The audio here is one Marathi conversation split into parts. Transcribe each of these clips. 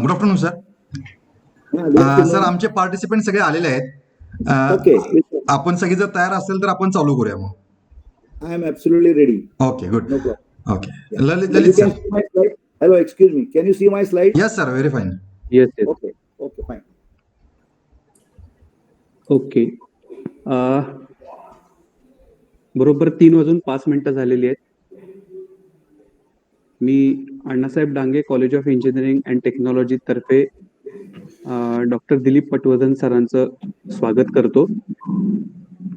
Good afternoon sir. Good sir afternoon. आमचे पार्टिसिपेंट सगळे आलेले आहेत. ओके, आपण सगळे जर तयार असेल तर आपण चालू करूया मग. I am absolutely ready. Okay good. No problem. Okay Yeah. Lalit So you Lalit can sir. see my slide. Hello, excuse me. Can you see my slide? Yes sir, very fine. Yes yes. Okay. Okay, fine. Okay. बरोबर 3:05 झालेली आहेत. मी Annasaheb Dange college of engineering and technology तर्फे डॉक्टर दिलीप पटवर्धन सरांचं स्वागत करतो.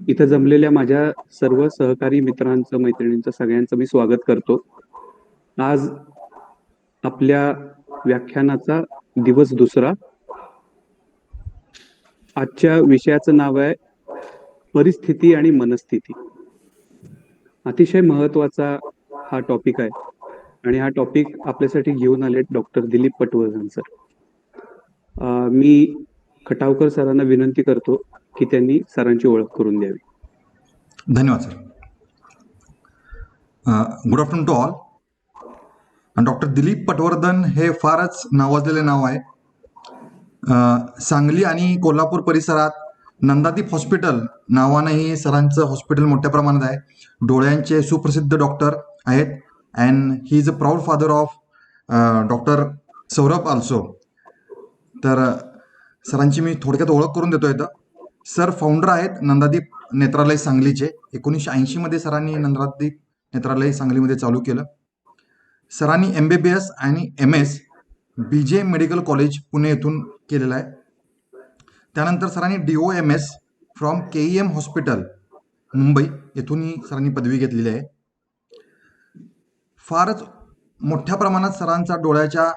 इथं जमलेल्या माझ्या सर्व सहकारी मित्रांचं, मैत्रिणींचं, सगळ्यांचं मी स्वागत करतो. आज आपल्या व्याख्यानाचा दिवस दुसरा. आजच्या विषयाचं नाव आहे परिस्थिती आणि मनस्थिती. अतिशय महत्वाचा हा टॉपिक आहे आणि हा टॉपिक आपल्यासाठी घेऊन आले डॉक्टर दिलीप पटवर्धन सर. मी खटावकर सरांना विनंती करतो की त्यांनी सरांची ओळख करून द्यावी. धन्यवाद sir. Good afternoon to all. Doctor Dilip Patwardhan हे फारच नावाजलेले नाव आहे. सांगली आणि कोल्हापूर परिसरात नंदादीप हॉस्पिटल नावानंही सरांचं हॉस्पिटल मोठ्या प्रमाणात आहे. डोळ्यांचे सुप्रसिद्ध डॉक्टर आहेत. And he is a proud father of doctor Saurabh also. तर सरांची मी थोडक्यात ओळख करून देतो इथं. सर फाउंडर आहेत नंदादीप नेत्रालय सांगलीचे. 1980 मध्ये सरांनी नंदादीप नेत्रालय सांगलीमध्ये चालू केलं. सरांनी MBBS आणि MS BJ medical college Pune येथून केलेलं आहे. त्यानंतर सरांनी DOMS from KEM hospital Mumbai येथूनही सरांनी पदवी घेतलेली आहे. फारच मोठ्या प्रमाणात सरांचा डोळ्याच्या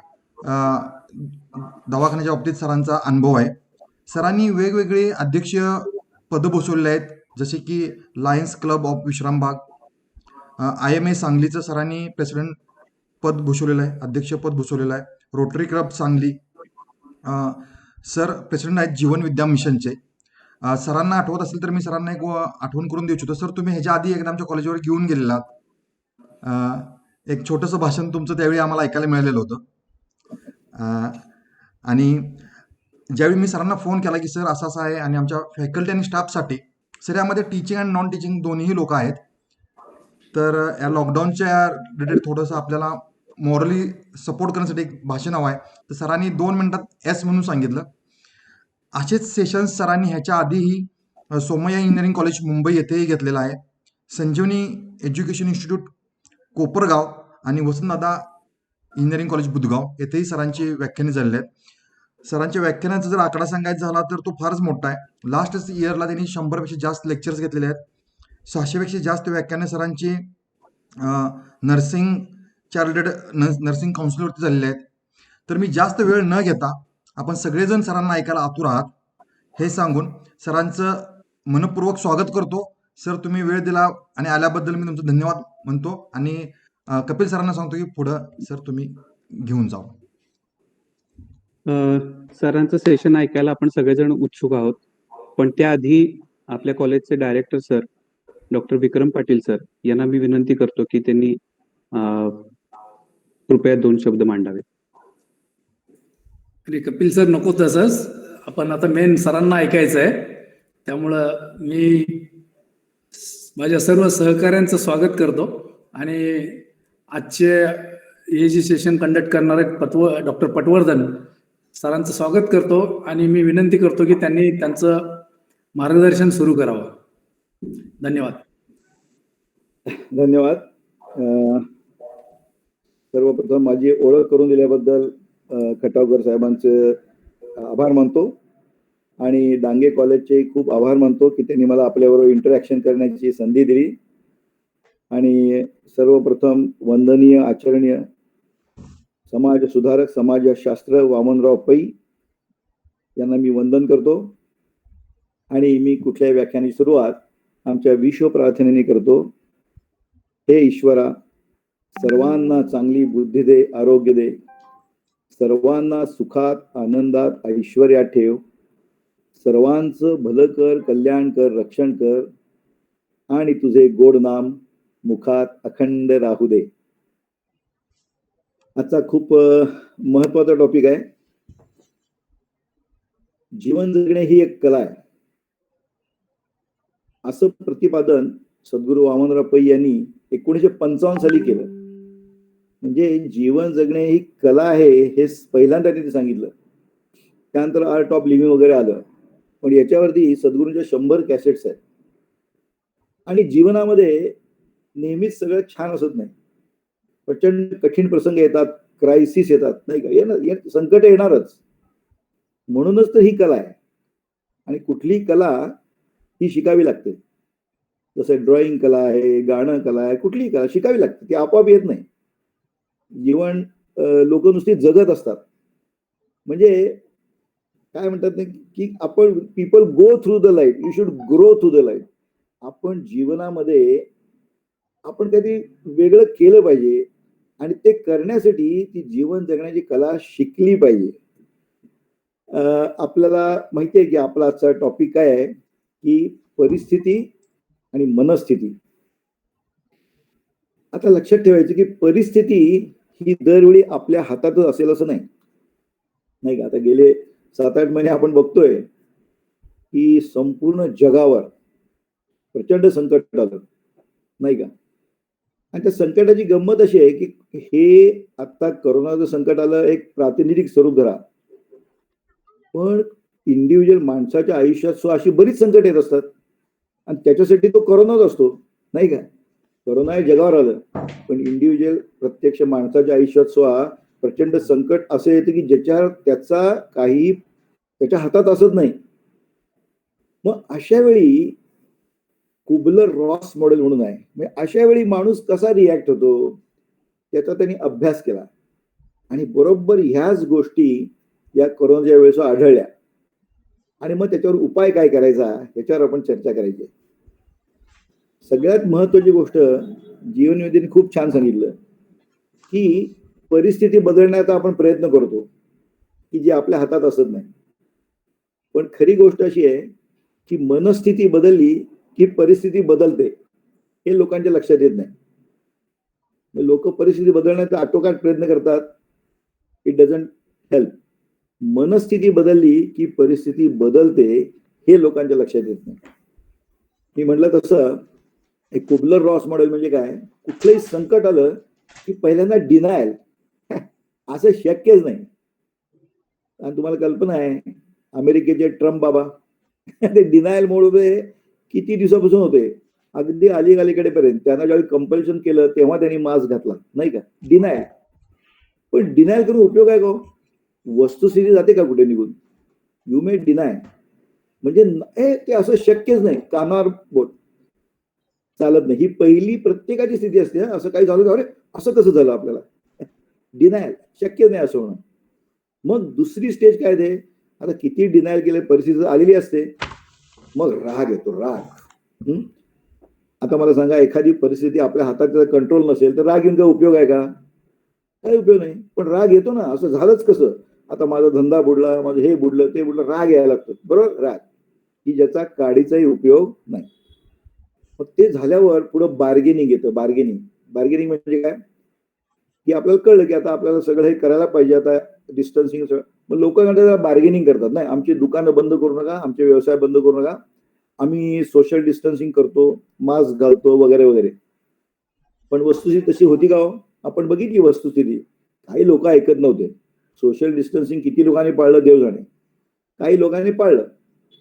दवाखान्याच्या बाबतीत सरांचा अनुभव आहे. सरांनी वेगवेगळे अध्यक्षीय पदं भूषवलेले आहेत, जसे की lions club of Vishrambag, IMA सांगलीचं सरांनी प्रेसिडेंट पद भूषवलेलं आहे, अध्यक्षपद भूषवलेलं आहे. Rotary club Sangli sir president आहेत जीवन विद्या मिशनचे. सरांना आठवत असेल तर मी सरांना एक आठवण करून देऊ इच्छितो. सर तुम्ही ह्याच्या आधी एकदा आमच्या कॉलेजवर घेऊन गेलेला. एक छोटंसं भाषण तुमचं त्यावेळी आम्हाला ऐकायला मिळालेलं होतं. आणि ज्यावेळी मी सरांना फोन केला की सर असं असं आहे आणि आमच्या फॅकल्टी आणि स्टाफसाठी, सर यामध्ये टीचिंग अँड नॉन टीचिंग दोन्ही लोक आहेत, तर या लॉकडाऊनच्या रिलेटेड थोडंसं आपल्याला मॉरली सपोर्ट करण्यासाठी एक भाषण हवं आहे. तर सरांनी 2 मिनिटात S म्हणून सांगितलं. असेच सेशन्स सरांनी ह्याच्या आधीही सोमय्या इंजिनिअरिंग कॉलेज मुंबई येथेही घेतलेलं आहे. संजीवनी एज्युकेशन इन्स्टिट्यूट कोपरगाव आणि वसंतदादा इंजिनिअरिंग कॉलेज बुधगाव येथेही सरांची व्याख्याने झालेली आहेत. सरांच्या व्याख्यानाचा जर आकडा सांगायचा झाला तर तो फारच मोठा आहे. लास्ट इयरला त्यांनी 100पेक्षा जास्त लेक्चर्स घेतलेले आहेत. 600पेक्षा जास्त व्याख्याने सरांची नर्सिंगच्या रिलेटेड नर्सिंग काउन्सिलवरती झालेले आहेत. तर मी जास्त वेळ न घेता आपण सगळेजण सरांना ऐकायला आतुर आहात हे सांगून सरांचं मनपूर्वक स्वागत करतो. सर तुम्ही वेळ दिला आणि आल्याबद्दल मी तुमचं धन्यवाद म्हणतो आणि कपिल सरांना सांगतो की पुढं सर तुम्ही घेऊन जाऊ. सरांचं सेशन ऐकायला आपण सगळेजण उत्सुक आहोत, पण त्याआधी आपल्या कॉलेजचे डायरेक्टर सर डॉक्टर विक्रम पाटील सर यांना मी विनंती करतो की त्यांनी कृपया 2 शब्द मांडावे. कपिल सर नको तसंच, आपण आता मेन सरांना ऐकायचं आहे, त्यामुळं मी माझ्या सर्व सहकाऱ्यांचं स्वागत करतो आणि आजचे हे जे सेशन कंडक्ट करणारे डॉक्टर पटवर्धन सरांचं स्वागत करतो आणि मी विनंती करतो की त्यांनी त्यांचं मार्गदर्शन सुरू करावं. धन्यवाद. धन्यवाद. सर्वप्रथम माझी ओळख करून दिल्याबद्दल खटावकर साहेबांचे आभार मानतो आणि डांगे कॉलेजचे खूप आभार मानतो की त्यांनी मला आपल्याबरोबर इंटरॅक्शन करण्याची संधी दिली. आणि सर्वप्रथम वंदनीय आचरणीय समाज सुधारक समाजशास्त्र वामनराव पै यांना मी वंदन करतो आणि मी कुठल्याही व्याख्यानाची सुरुवात आमच्या विश्व प्रार्थनेने करतो. हे ईश्वरा, सर्वांना चांगली बुद्धी दे, आरोग्य दे, सर्वांना सुखात आनंदात ऐश्वर्यात ठेव, सर्वांचं भलं कर, कल्याण कर, रक्षण कर आणि तुझे गोड नाम मुखात अखंड राहू दे. आजचा खूप महत्वाचा टॉपिक आहे. जीवन जगणे ही एक कला आहे, असं प्रतिपादन सद्गुरू वामनराव पै यांनी 1955 साली केलं. म्हणजे जीवन जगणे ही कला आहे हे पहिल्यांदा त्यांनी सांगितलं. त्यानंतर आर्ट ऑफ लिव्हिंग वगैरे आलं, पण याच्यावरती सद्गुरूंच्या 100 कॅसेट्स आहेत. आणि जीवनामध्ये नेहमीच सगळं छान असत नाही. प्रचंड कठीण प्रसंग येतात, क्रायसिस येतात, नाही का, संकट येणारच. म्हणूनच तर ही कला आहे. आणि कुठली कला ही शिकावी लागते. जसं ड्रॉइंग कला आहे, गाणं कला आहे, कुठलीही कला शिकावी लागते, ती आपोआप येत नाही. जीवन लोक नुसती जगत असतात. म्हणजे काय म्हणतात ना, की आपण people go through the life, you should grow through the life. आपण जीवनामध्ये आपण काहीतरी वेगळं केलं पाहिजे आणि ते करण्यासाठी ती जीवन जगण्याची कला शिकली पाहिजे. आपल्याला माहिती आहे की आपला आजचा टॉपिक काय आहे, की परिस्थिती आणि मनस्थिती. आता लक्षात ठेवायचं की परिस्थिती ही दरवेळी आपल्या हातातच असेल असं नाही, नाही का. आता गेले 7-8 महिने आपण बघतोय की संपूर्ण जगावर प्रचंड संकट आलं, नाही का. आणि त्या संकटाची गंमत अशी आहे की हे आता करोनाचं संकट आलं, एक प्रातिनिधिक स्वरूप धरा, पण इंडिव्हिज्युअल माणसाच्या आयुष्यात अशी बरीच संकट येत असतात आणि त्याच्यासाठी तो करोनाच असतो, नाही का. करोना हे जगावर आलं, पण इंडिव्हिज्युअल प्रत्यक्ष माणसाच्या आयुष्यात प्रचंड संकट असं येतं की त्याचा काही त्याच्या हातात असत नाही. मग अशा वेळी कुबलर रॉस मॉडेल म्हणून आहे, म्हणजे अशा वेळी माणूस कसा रिॲक्ट होतो त्याचा त्यांनी अभ्यास केला आणि बरोबर ह्याच गोष्टी या कोरोनाच्या वेळेस आढळल्या. आणि मग त्याच्यावर उपाय काय करायचा याच्यावर आपण चर्चा करायची. सगळ्यात महत्वाची गोष्ट जीवनविधीने खूप छान सांगितलं की परिस्थिती बदलण्याचा आपण प्रयत्न करतो की जी आपल्या हातात असत नाही. पण खरी गोष्ट अशी आहे की मनस्थिती बदलली की परिस्थिती बदलते, हे लोकांच्या लक्षात येत नाही. लोक परिस्थिती बदलण्याचा आटोकाट प्रयत्न करतात, इट डझंट हेल्प. मनस्थिती बदलली की परिस्थिती बदलते, हे लोकांच्या लक्षात येत नाही. मी म्हटलं तसं एक कुबलर रॉस मॉडेल म्हणजे काय, कुठलंही संकट आलं की पहिल्यांदा डिनायल, असं शक्यच नाही. आणि तुम्हाला कल्पना आहे अमेरिकेचे ट्रम्प बाबा ते डिनायल मोडमध्ये किती दिवसापासून होते, अगदी अलीकडेपर्यंत. त्यांना ज्यावेळी कंपल्शन केलं तेव्हा त्यांनी मास्क घातला, नाही का. डिनायल. पण डिनायल करून उपयोग आहे का? वस्तुस्थिती जाते का कुठे निघून? यू मे डिनाय, म्हणजे ते असं शक्यच नाही, कानावर बोट चालत नाही. ही पहिली प्रत्येकाची स्थिती असते. असं काही झालं का, अरे असं कसं झालं आपल्याला, डिनायल शक्य नाही असं होणं. मग दुसरी स्टेज काय ते, आता किती डिनायल केले परिस्थिती आलेली असते, मग राग येतो, राग. आता मला सांगा, एखादी परिस्थिती आपल्या हातात कंट्रोल नसेल तर राग येऊन काय उपयोग आहे का? काही उपयोग नाही. पण राग येतो ना, असं झालंच कसं, आता माझा धंदा बुडला, माझं हे बुडलं ते बुडलं, राग यायला लागतो, बरोबर. राग की ज्याचा काडीचाही उपयोग नाही. मग ते झाल्यावर पुढं बार्गेनिंग येतं. बार्गेनिंग म्हणजे काय, की आपल्याला कळलं की आता आपल्याला सगळं हे करायला पाहिजे, आता डिस्टन्सिंग सगळं. मग लोक बार्गेनिंग करतात, नाही आमची दुकानं बंद करू नका, आमचे व्यवसाय बंद करू नका, आम्ही सोशल डिस्टन्सिंग करतो, मास्क घालतो वगैरे वगैरे. पण वस्तुस्थिती तशी होती का हो? आपण बघितली वस्तुस्थिती. काही लोक ऐकत नव्हते. सोशल डिस्टन्सिंग किती लोकांनी पाळलं देव जाणे. काही लोकांनी पाळलं,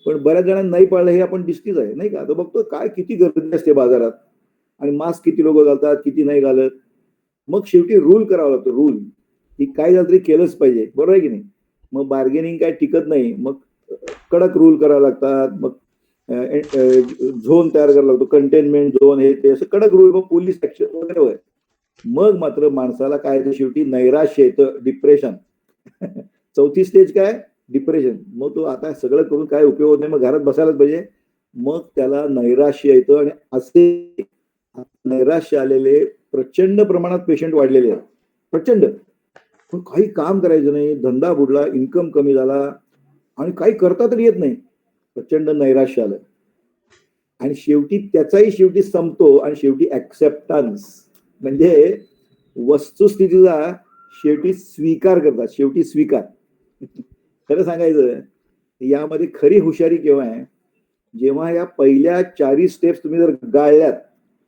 पण बऱ्याच जणांनी नाही पाळलं, हे आपण दिसतीच आहे, नाही का. आता बघतो काय किती गर्दी असते बाजारात, आणि मास्क किती लोक घालतात, किती नाही घालत. मग शेवटी रूल करावा लागतो, रूल, की काय झालं तरी केलंच पाहिजे, बरोबर आहे की नाही. मग बार्गेनिंग काय टिकत नाही, मग कडक रूल करावे लागतात. मग झोन तयार करावा लागतो, कंटेनमेंट झोन, हे ते असं कडक रूल, मग पोलीस ऍक्शन वगैरे वगैरे. मग मात्र माणसाला काय ते शेवटी नैराश्य येतं, डिप्रेशन. चौथी स्टेज काय, डिप्रेशन. मग तो आता सगळं करून काय उपयोग नाही, मग घरात बसायलाच पाहिजे. मग त्याला नैराश्य येतं. आणि असे नैराश्य आलेले प्रचंड प्रमाणात पेशंट वाढलेले आहेत, प्रचंड. पण काही काम करायचं नाही, धंदा बुडला, इन्कम कमी झाला, आणि काही करता तरी येत नाही, प्रचंड नैराश्य आलं. आणि शेवटी त्याचाही शेवटी संपतो, आणि शेवटी ऍक्सेप्टन्स, म्हणजे वस्तुस्थितीचा शेवटी स्वीकार करतात, शेवटी स्वीकार. खरं सांगायचं, यामध्ये खरी हुशारी केव्हा आहे, जेव्हा या पहिल्या 4 स्टेप्स तुम्ही जर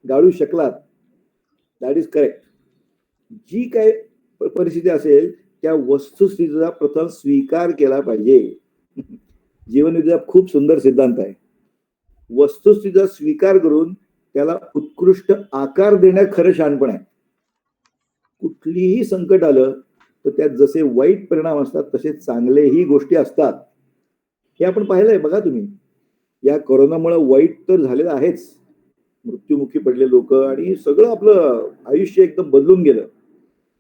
गाळू शकलात. That is correct. जी काय परिस्थिती असेल त्या वस्तुस्थितीचा प्रथम स्वीकार केला पाहिजे. जीवनविद्या खूप सुंदर सिद्धांत आहे. वस्तुस्थितीचा स्वीकार करून त्याला उत्कृष्ट आकार देण्यात खरं शहाणपण आहे. कुठलीही संकट आलं तर त्यात जसे वाईट परिणाम असतात तसे चांगलेही गोष्टी असतात. हे आपण पाहिलंय. बघा तुम्ही, या कोरोनामुळे वाईट तर झालेलं आहेच, मृत्युमुखी पडले लोक आणि सगळं आपलं आयुष्य एकदम बदलून गेलं,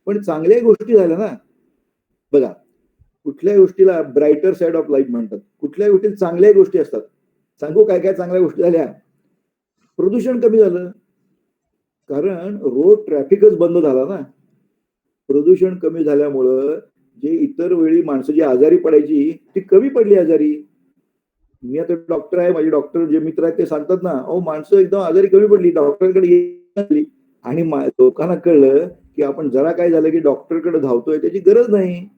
पण चांगल्याही गोष्टी झाल्या ना. बघा, कुठल्याही गोष्टीला ब्राईटर साइड ऑफ लाईफ म्हणतात. कुठल्याही गोष्टीत चांगल्याही गोष्टी असतात. सांगू काय काय चांगल्या गोष्टी झाल्या. प्रदूषण कमी झालं, कारण रोड ट्रॅफिकच बंद झाला ना. प्रदूषण कमी झाल्यामुळं जे इतर वेळी माणसं जी आजारी पडायची ती कमी पडली आजारी. मी आता डॉक्टर आहे, माझे डॉक्टर जे मित्र आहेत ते सांगतात ना, अहो माणसं एकदम आजारी कमी पडली, डॉक्टरकडे येत. आणि लोकांना कळलं की आपण जरा काय झालं की डॉक्टरकडे धावतोय, त्याची गरज नाही.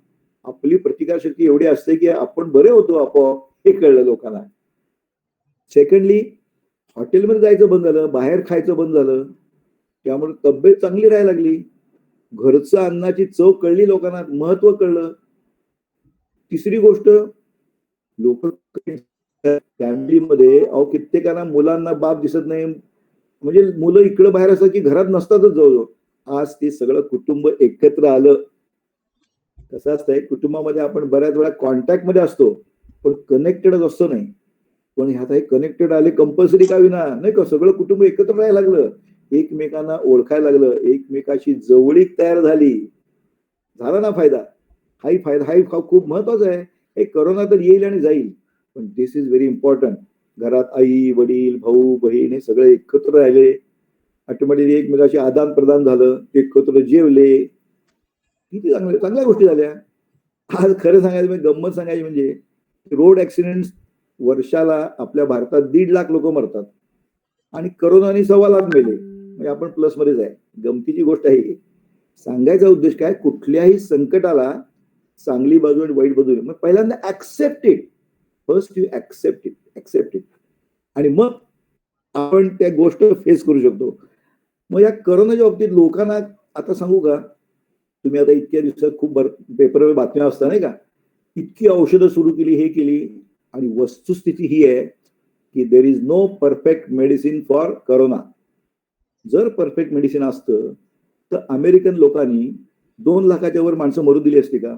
आपली प्रतिकारशक्ती एवढी असते की आपण बरे होतो आपोआप, हे कळलं लोकांना. सेकंडली, हॉटेलमध्ये जायचं बंद झालं, बाहेर खायचं बंद झालं, त्यामुळे तब्येत चांगली राहायला लागली. घरचं अन्नाची चव कळली लोकांना, महत्व कळलं. तिसरी गोष्ट, लोक फॅमिलीमध्ये अहो कित्येकांना मुलांना बाप दिसत नाही, म्हणजे मुलं इकडं बाहेर असतात की घरात नसतातच जवळजवळ. आज ते सगळं कुटुंब एकत्र आलं. कसं असतंय, कुटुंबामध्ये आपण बऱ्याच वेळा कॉन्टॅक्ट मध्ये असतो पण कनेक्टेडच असतो नाही. पण ह्यात हे कनेक्टेड आले कंपल्सरी का विना, नाही का, सगळं कुटुंब एकत्र राहायला लागलं, एकमेकांना ओळखायला लागलं, एकमेकाशी जवळीक तयार झाली. झाला ना फायदा. हाही फायदा, हाही खूप महत्वाचा आहे. हे करोना तर येईल आणि जाईल, पण दिस इज व्हेरी इम्पॉर्टंट. घरात आई वडील भाऊ बहीण हे सगळे एकत्र राहिले, ऑटोमॅटिकली एकमेकाशी आदान प्रदान झालं, एकत्र जेवले, किती चांगल्या गोष्टी झाल्या. आज खरं सांगायचं म्हणजे, गंमत सांगायची म्हणजे, रोड ऍक्सिडेंट वर्षाला आपल्या भारतात 1.5 लाख लोक मरतात आणि करोनाने 1.25 लाख मेले, म्हणजे आपण प्लस मध्येच आहे. गमतीची गोष्ट आहे. सांगायचा उद्देश काय, कुठल्याही संकटाला चांगली बाजू आणि वाईट बाजू. मग पहिल्यांदा accept it. First you accept it आणि मग आपण त्या गोष्ट फेस करू शकतो. मग या करोनाच्या बाबतीत लोकांना आता सांगू का, तुम्ही आता इतक्या दिवसात खूप पेपरवर बातम्या असतात नाही का, इतकी औषधं सुरू केली, हे केली, आणि वस्तुस्थिती ही आहे की there is no perfect medicine for corona. जर परफेक्ट मेडिसिन असतं तर अमेरिकन लोकांनी 2 लाखाच्या वर माणसं मरू दिली असती का?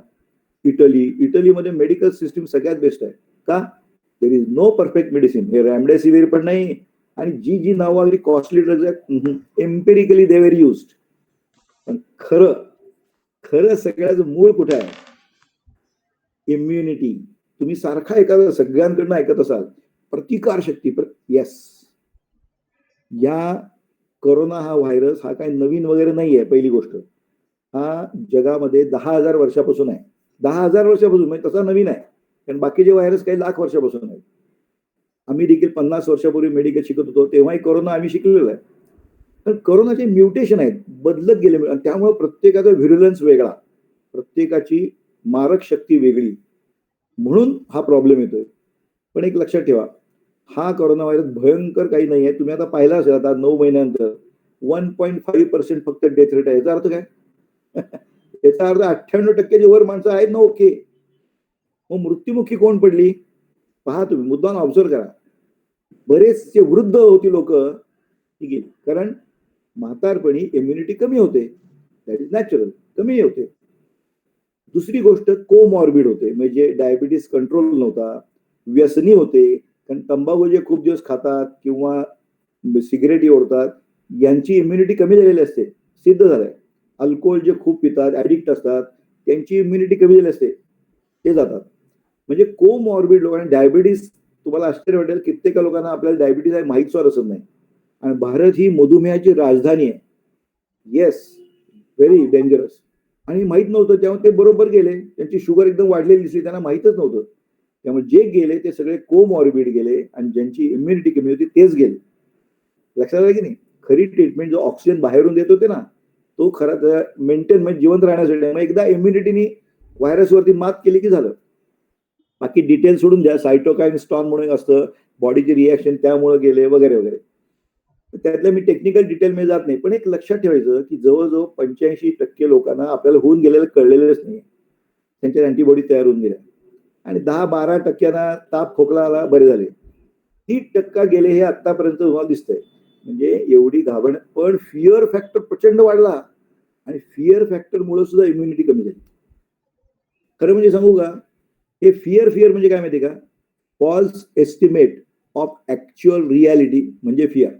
इटलीमध्ये मेडिकल सिस्टीम सगळ्यात बेस्ट आहे. का? There is no perfect medicine. हे रेमडेसिवीर पण नाही, आणि जी जी नावं अगदी कॉस्टली ड्रग्ज आहेत, एम्पेरिकली दे वर युज्ड. पण खरं सगळ्याचं मूळ कुठे आहे? इम्युनिटी. तुम्ही सारखा एखादा सगळ्यांकडनं ऐकत असाल, प्रतिकार शक्ती. येस, या कोरोना हा व्हायरस हा काही नवीन वगैरे नाही आहे. पहिली गोष्ट, हा जगामध्ये 10,000 वर्षापासून आहे. 10,000 वर्षापासून, म्हणजे तसा नवीन आहे, कारण बाकीचे व्हायरस काही लाख वर्षापासून आहेत. आम्ही देखील 50 वर्षापूर्वी मेडिकल शिकत होतो, तेव्हाही कोरोना आम्ही शिकलेलो आहे. तर कोरोनाचे म्युटेशन आहेत, बदलत गेले, आणि त्यामुळे प्रत्येकाचा व्हिरुलन्स वेगळा, प्रत्येकाची मारक शक्ती वेगळी, म्हणून हा प्रॉब्लेम येतोय. पण एक लक्षात ठेवा, हा कोरोना व्हायरस भयंकर काही नाही आहे. तुम्ही आता पाहिला असेल, आता 9 महिन्यानंतर 1.5% फक्त डेथ रेट आहे. याचा अर्थ काय? याचा अर्थ 98% वर माणसं आहेत ना, ओके. मग मृत्युमुखी कोण पडली? पहा तुम्ही, मुद्दाम ऑब्झर्व करा. बरेचसे वृद्ध होती लोक, ठीक आहे, कारण म्हातारपणी इम्युनिटी कमी होते, दॅट इज नॅचरल, कमी होते. दुसरी गोष्ट, कोमॉर्बिड होते, म्हणजे डायबिटीस कंट्रोल नव्हता, व्यसनी होते, कारण तंबाखू जे खूप दिवस खातात किंवा सिगरेट ओढतात, यांची इम्युनिटी कमी झालेली असते, सिद्ध झालंय. अल्कोहोल जे खूप पितात, ऍडिक्ट असतात, त्यांची इम्युनिटी कमी झालेली असते, ते जातात. म्हणजे कोमॉर्बिड लोकांना डायबिटीस, तुम्हाला आश्चर्य वाटेल, कित्येक लोकांना आपल्याला डायबिटीस आहे माहीत सुद्धा असत नाही. आणि भारत ही मधुमेहाची राजधानी आहे. Yes, very dangerous. आणि माहित नव्हतं, तेव्हा ते बरोबर गेले, त्यांची शुगर एकदम वाढलेली दिसली, त्यांना माहितच नव्हतं. त्यामुळे जे गेले ते सगळे कोमॉर्बिड गेले, आणि ज्यांची इम्युनिटी कमी होती तेच गेले. लक्षात आलं की नाही? खरी ट्रीटमेंट जो ऑक्सिजन बाहेरून देत होते ना, तो खरा मेंटेन म्हणजे जिवंत राहण्यासाठी. मग एकदा इम्युनिटीनी व्हायरसवरती मात केली की झालं. बाकी डिटेल सोडून द्या. सायटोकाईन स्टॉर्म म्हणून असतं, बॉडीचे रिॲक्शन त्यामुळे गेले वगैरे वगैरे. त्यातल्या मी टेक्निकल डिटेलमध्ये जात नाही, पण एक लक्षात ठेवायचं की जवळजवळ 85% लोकांना आपल्याला होऊन गेलेलं कळलेलंच नाही. त्यांच्या अँटीबॉडी तयार होऊन गेल्या आणि 10-12% ताप खोकला आला, बरे झाले. 30% गेले हे आतापर्यंत तुम्हाला दिसतंय. म्हणजे एवढी घाबरण, पण फिअर फॅक्टर प्रचंड वाढला आणि फिअर फॅक्टरमुळे सुद्धा इम्युनिटी कमी झाली. खरं म्हणजे सांगू का, हे फिअर म्हणजे काय माहिती का, false estimate of actual reality म्हणजे fear.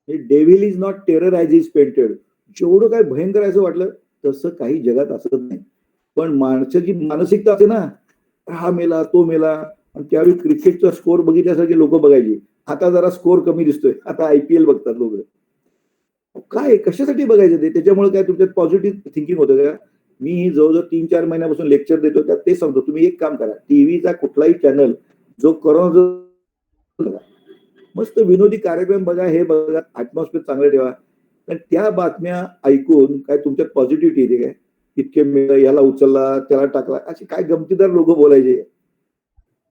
Devil is not terror as is painted. जेवढं काय भयंकर असं वाटलं तसं काही जगात असत नाही. पण माणसाची मानसिकता असते ना, हा मेला तो मेला, आणि त्यावेळी क्रिकेटचा स्कोर बघितल्यासारखे लोक बघायचे. आता जरा स्कोर कमी दिसतोय, आता IPL बघतात लोक. काय कशासाठी बघायचं ते? त्याच्यामुळे काय तुमच्यात पॉझिटिव्ह थिंकिंग होतं का? मी जवळजवळ 3-4 महिन्यापासून लेक्चर देतो, त्यात ते सांगतो तुम्ही एक काम करा, टीव्हीचा कुठलाही चॅनल जो करोना मस्त विनोदी कार्यक्रम बघा, हे बघा, ऍटमॉस्फिअर चांगलं ठेवा. पण त्या बातम्या ऐकून काय तुमच्यात पॉझिटिव्हिटी येते काय? इतके मेलं, याला उचलला त्याला टाकला, असे काय गमतीदार लोक बोलायचे.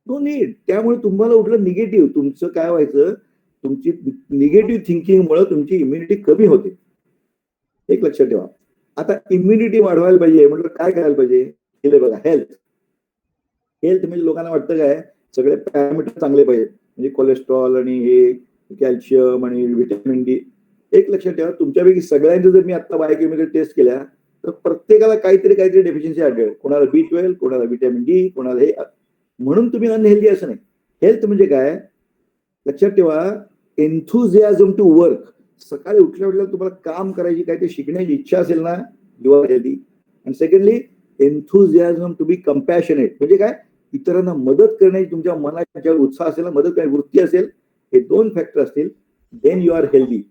No need. त्यामुळे तुम्हाला उठलं निगेटिव्ह. तुमचं काय व्हायचं, तुमची निगेटिव्ह थिंकिंगमुळे तुमची इम्युनिटी कमी होते. एक लक्षात ठेवा. आता इम्युनिटी वाढवायला पाहिजे म्हटलं काय करायला पाहिजे? हे बघा, हेल्थ. हेल्थ म्हणजे लोकांना वाटतं काय, सगळे पॅरामीटर चांगले पाहिजे, म्हणजे कोलेस्ट्रॉल आणि हे कॅल्शियम आणि व्हिटॅमिन डी. एक लक्षात ठेवा, तुमच्यापैकी सगळ्यांचं जर मी आता बायोकेमिकल टेस्ट केल्या तर प्रत्येकाला काहीतरी डेफिशियन्सी आढळेल. कोणाला B12, कोणाला व्हिटॅमिन डी, कोणाला हे. म्हणून तुम्ही अनहेल्दी असं नाही. हेल्थ म्हणजे काय लक्षात ठेवा, एन्थुझियाझम टू वर्क. सकाळी उठल्या तुम्हाला काम करायची, काय ते शिकण्याची इच्छा असेल ना, यू आर हेल्दी. आणि सेकंडली एन्थुझियाझम टू बी कंपॅशनेट म्हणजे काय, इतरांना मदत करण्याची तुमच्या मनात ज्या उत्साह असेल ना, मदत करण्याची वृत्ती असेल, हे 2 फॅक्टर असतील, then you are healthy.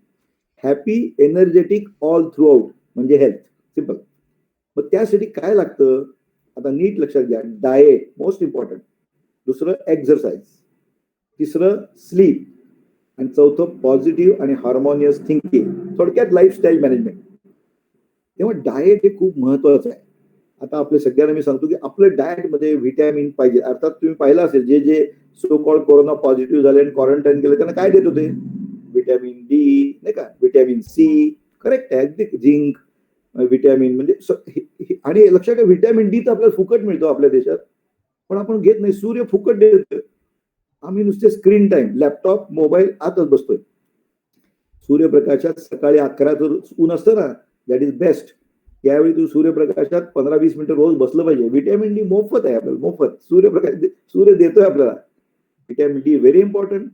Happy, energetic all throughout म्हणजे हेल्थ. सिम्पल. मग त्यासाठी काय लागतं आता नीट लक्षात घ्या. डाएट मोस्ट इम्पॉर्टंट, दुसरं एक्झरसाइज, तिसरं स्लीप, आणि चौथं पॉझिटिव्ह आणि हार्मोनियस थिंकिंग. थोडक्यात लाईफस्टाईल मॅनेजमेंट. तेव्हा डाएट हे खूप महत्वाचं आहे. आता आपल्या सगळ्यांना मी सांगतो की आपलं डाएटमध्ये व्हिटॅमिन पाहिजे. अर्थात तुम्ही पाहिलं असेल, जे जे सो कॉल्ड कोरोना पॉझिटिव्ह झाले आणि क्वारंटाईन केलं त्यांना काय देत होते? व्हिटॅमिन डी, नाही का, व्हिटॅमिन सी. करेक्ट आहे, अगदी. झिंक, व्हिटॅमिन म्हणजे. आणि लक्षात घ्या, व्हिटॅमिन डी तर आपल्याला फुकट मिळतो आपल्या देशात, पण आपण घेत नाही. सूर्य फुकट देतो, आम्ही नुसते स्क्रीन टाइम, लॅपटॉप, मोबाईल आतच बसतोय. सूर्यप्रकाशात सकाळी 11 ऊन असतं ना, दॅट इज बेस्ट. यावेळी तू सूर्यप्रकाशात 15-20 मिनिटं रोज बसलं पाहिजे. व्हिटॅमिन डी मोफत आहे आपल्याला, मोफत. सूर्य देतोय आपल्याला. Vitamin D very important.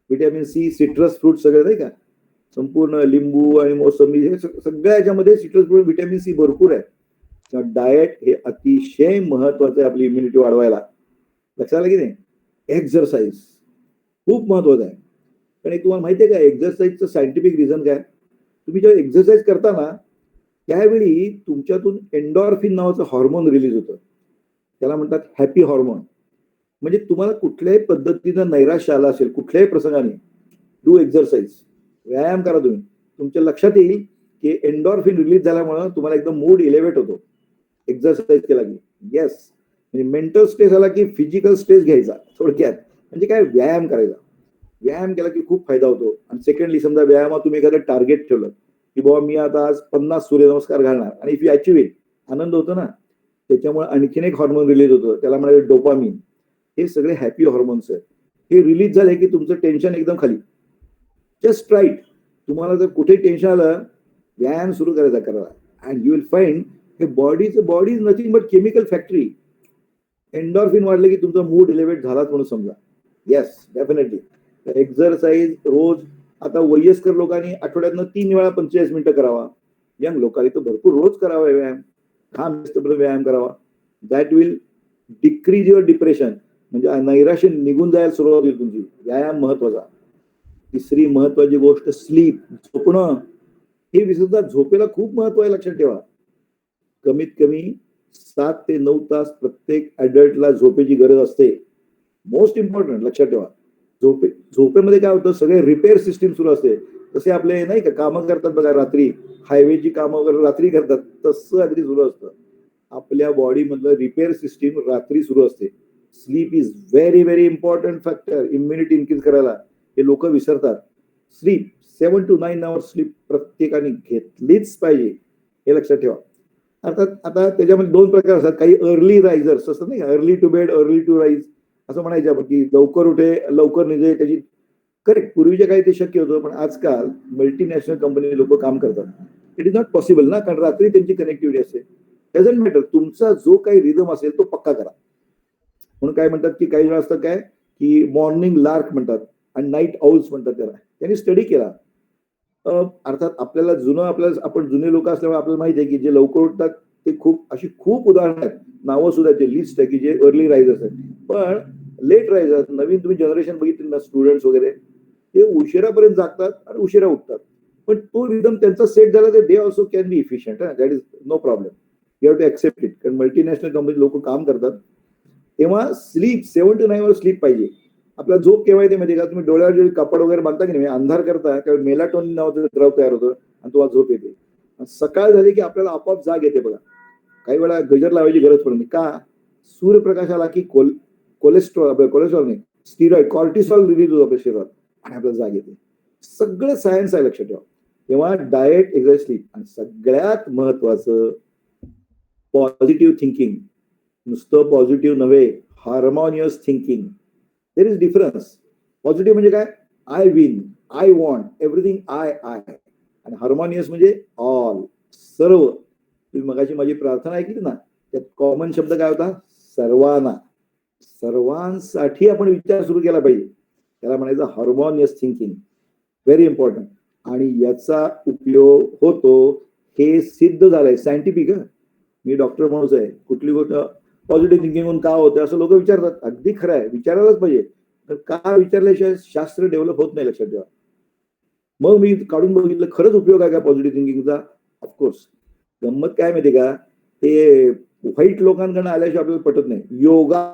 Vitamin C, citrus fruit सगळे, नाही का, संपूर्ण लिंबू आणि मोसंबी, हे सगळ्या याच्यामध्ये सिट्रस फ्रूट व्हिटॅमिन सी भरपूर आहे. डाएट हे अतिशय महत्वाचं आहे आपली इम्युनिटी वाढवायला. लक्षात आलं की नाही? एक्झरसाइज खूप महत्वाचं आहे. पण एक तुम्हाला माहिती आहे का, एक्झरसाइजचं सायंटिफिक रिझन काय? तुम्ही जेव्हा एक्झरसाइज करता ना, त्यावेळी तुमच्यातून एन्डॉर्फिन नावाचं हॉर्मोन रिलीज होतं. त्याला म्हणतात हॅपी हॉर्मोन. म्हणजे तुम्हाला कुठल्याही पद्धतीनं नैराश्य आला असेल, कुठल्याही प्रसंगाने, डू एक्झरसाइज, व्यायाम करा तुम्ही. तुमच्या लक्षात येईल की एन्डॉर्फिन रिलीज झाल्यामुळे तुम्हाला एकदम मूड इलेव्हेट होतो एक्झरसाइज केला की. येस, म्हणजे मेंटल स्ट्रेस आला की फिजिकल स्ट्रेस घ्यायचा. थोडक्यात म्हणजे काय, व्यायाम करायचा. व्यायाम केला की खूप फायदा होतो. आणि सेकंडली, समजा व्यायामात तुम्ही एखादं टार्गेट ठेवलं की बाबा मी आता आज 50 सूर्यनमस्कार घालणार, आणि इफ यू अचीव इट, आनंद होतो ना. त्याच्यामुळे आणखीन एक हॉर्मोन रिलीज होतं, त्याला म्हणाले डोपामिन. हे सगळे हॅपी हॉर्मोन्स आहेत. हे रिलीज झाले की तुमचं टेन्शन एकदम खाली. Just right. तुम्हाला जर कुठे टेन्शन आलं, व्यायाम सुरू करायचा करा, अँड यू विल फाइंड हे body is nothing but chemical factory. Endorphin वाढले की तुमचा मूड इलेव्हेट झालाच म्हणून समजा. Yes, definitely. एक्झरसाइज रोज. आता वयस्कर लोकांनी आठवड्यातनं 3 वेळा 45 मिनिटं करावा. यंग लोकांनी तर भरपूर रोज करावा व्यायाम. व्यायाम करावा. That will decrease your depression. म्हणजे नैराश्य निघून जायला सुरुवात होईल तुमची. व्यायाम महत्वाचा. तिसरी महत्वाची गोष्ट स्लीप, झोपणं. हे विसरता, झोपेला खूप महत्व आहे, लक्षात ठेवा. कमीत कमी 7 ते 9 तास प्रत्येक अडल्टला झोपेची गरज असते. मोस्ट इम्पॉर्टंट, लक्षात ठेवा. झोपेमध्ये काय होतं, सगळे रिपेअर सिस्टीम सुरू असते. तसे आपले नाही का कामं करतात बघा रात्री, हायवेची कामं वगैरे रात्री करतात, तसं अगदी सुरू असतं. आपल्या बॉडीमधलं रिपेअर सिस्टीम रात्री सुरू असते. Sleep is very very important factor immunity increase करायला. हे लोक विसरतात. स्लीप 7 to 9 आवर्स स्लीप प्रत्येकाने घेतलीच पाहिजे, हे लक्षात ठेवा. अर्थात आता त्याच्यामध्ये 2 प्रकार असतात. काही अर्ली रायझर्स असतात नाही, early to bed early to rise असं म्हणायचे आपण, की लवकर उठे लवकर निघे. त्याची करेक्ट, पूर्वीच्या काही ते शक्य होतं, पण आजकाल मल्टीनॅशनल कंपनी लोक काम करतात. इट इज नॉट पॉसिबल ना, कारण रात्री त्यांची कनेक्टिव्हिटी असते. डझंट मॅटर, तुमचा जो काही रिदम असेल तो पक्का करा. म्हणून काय म्हणतात, की काही जण असतं काय, की मॉर्निंग लार्क म्हणतात आणि नाईट आउल्स म्हणतात त्याला. त्यांनी स्टडी केला. अर्थात आपल्याला आपण जुने लोक असल्यामुळे आपल्याला माहिती आहे, की जे लवकर उठतात ते खूप उदाहरणं आहेत, नावं सुद्धा ते लिस्ट आहे, की जे अर्ली रायझर्स आहेत. पण लेट रायझर्स, नवीन तुम्ही जनरेशन बघितली ना, स्टुडंट्स वगैरे, ते उशिरापर्यंत जागतात आणि उशिरा उठतात. पण तो रिदम त्यांचा सेट झाला तर they also can be efficient. That is no problem, you have to accept it. कारण मल्टीनॅशनल कंपनी लोक काम करतात. तेव्हा स्लीप 7 to 9 आवर्स स्लीप पाहिजे. आपला झोप केव्हा येते माहिती का, तुम्ही डोळ्यावर जे कपड वगैरे बांधता की नाही, अंधार करता, त्यावेळी मेलाटोनिन नावाचं द्रव तयार होतं आणि तुम्हाला झोप येते. सकाळ झाली की आपल्याला आपोआप जाग येते बघा. काही वेळा गजर लावायची गरज पडत नाही. का? सूर्यप्रकाश आला की कोलेस्ट्रॉल नाही, स्टिरॉइड, कॉर्टिसॉल रिलीज होतो आपल्या शरीरात आणि आपल्याला जाग येते. सगळं सायन्स आहे, लक्षात ठेवा. तेव्हा डाएट, एक्सरसाइज, स्लीप आणि सगळ्यात महत्वाचं पॉझिटिव्ह थिंकिंग. नुसतं पॉझिटिव्ह नव्हे, harmonious thinking. There is difference. Positive म्हणजे काय, I win, I want, everything I. आणि हार्मोनियस म्हणजे ऑल, सर्व. तुम्ही मगाशी माझी प्रार्थना ऐकली ना, त्यात कॉमन शब्द काय होता, सर्वांना. सर्वांसाठी आपण विचार सुरू केला पाहिजे. त्याला म्हणायचं हार्मोनियस थिंकिंग. Very important. आणि याचा उपयोग होतो, हे सिद्ध झालंय सायंटिफिक. मी डॉक्टर माणूस आहे, कुठली गोष्ट पॉझिटिव्ह थिंकिंग म्हणून का होतं असं लोक विचारतात. अगदी खरं आहे, विचारायलाच पाहिजे. तर का विचारल्याशिवाय शास्त्र डेव्हलप होत नाही, लक्षात ठेवा. मग मी काढून बघितलं, खरंच उपयोग आहे का पॉझिटिव्ह थिंकिंगचा. ऑफकोर्स. गंमत काय माहिती का, ते व्हाईट लोकांकडून आल्याशिवाय आपल्याला पटत नाही. योगा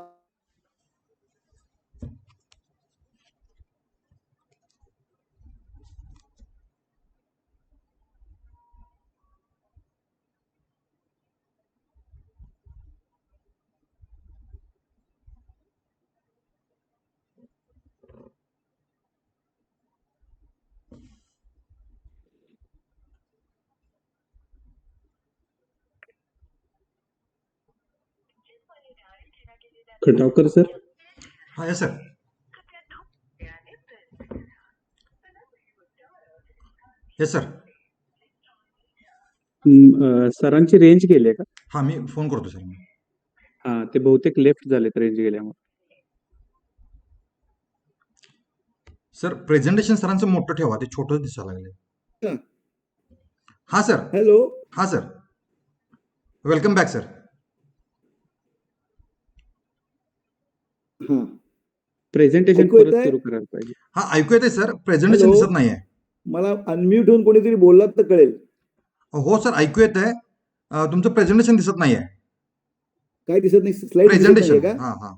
खटावकर सर. हा येस सर. Yes sir. सरांची रेंज गेली का? हा, मी फोन करतो सर. हा, ते बहुतेक लेफ्ट झालेत रेंज गेल्यामुळे. सर प्रेझेंटेशन सरांचं मोठं ठेवा, ते छोटं दिसायला लागले. हा सर. हॅलो. हा सर, वेलकम बॅक सर. हा, प्रेझेंटेशन ऐकू परत येतंय? सुरू करायला पाहिजे. हा, ऐकू येते सर, प्रेझेंटेशन हॅलो. दिसत नाहीये. मला अनम्यूट होऊन कोणीतरी बोललात तर कळेल. हो सर, ऐकू येत आहे. तुमचं प्रेझेंटेशन दिसत नाहीये. काय दिसत नाही, स्लाइड दिसत नाहीये प्रेझेंटेशन. का? हा हा.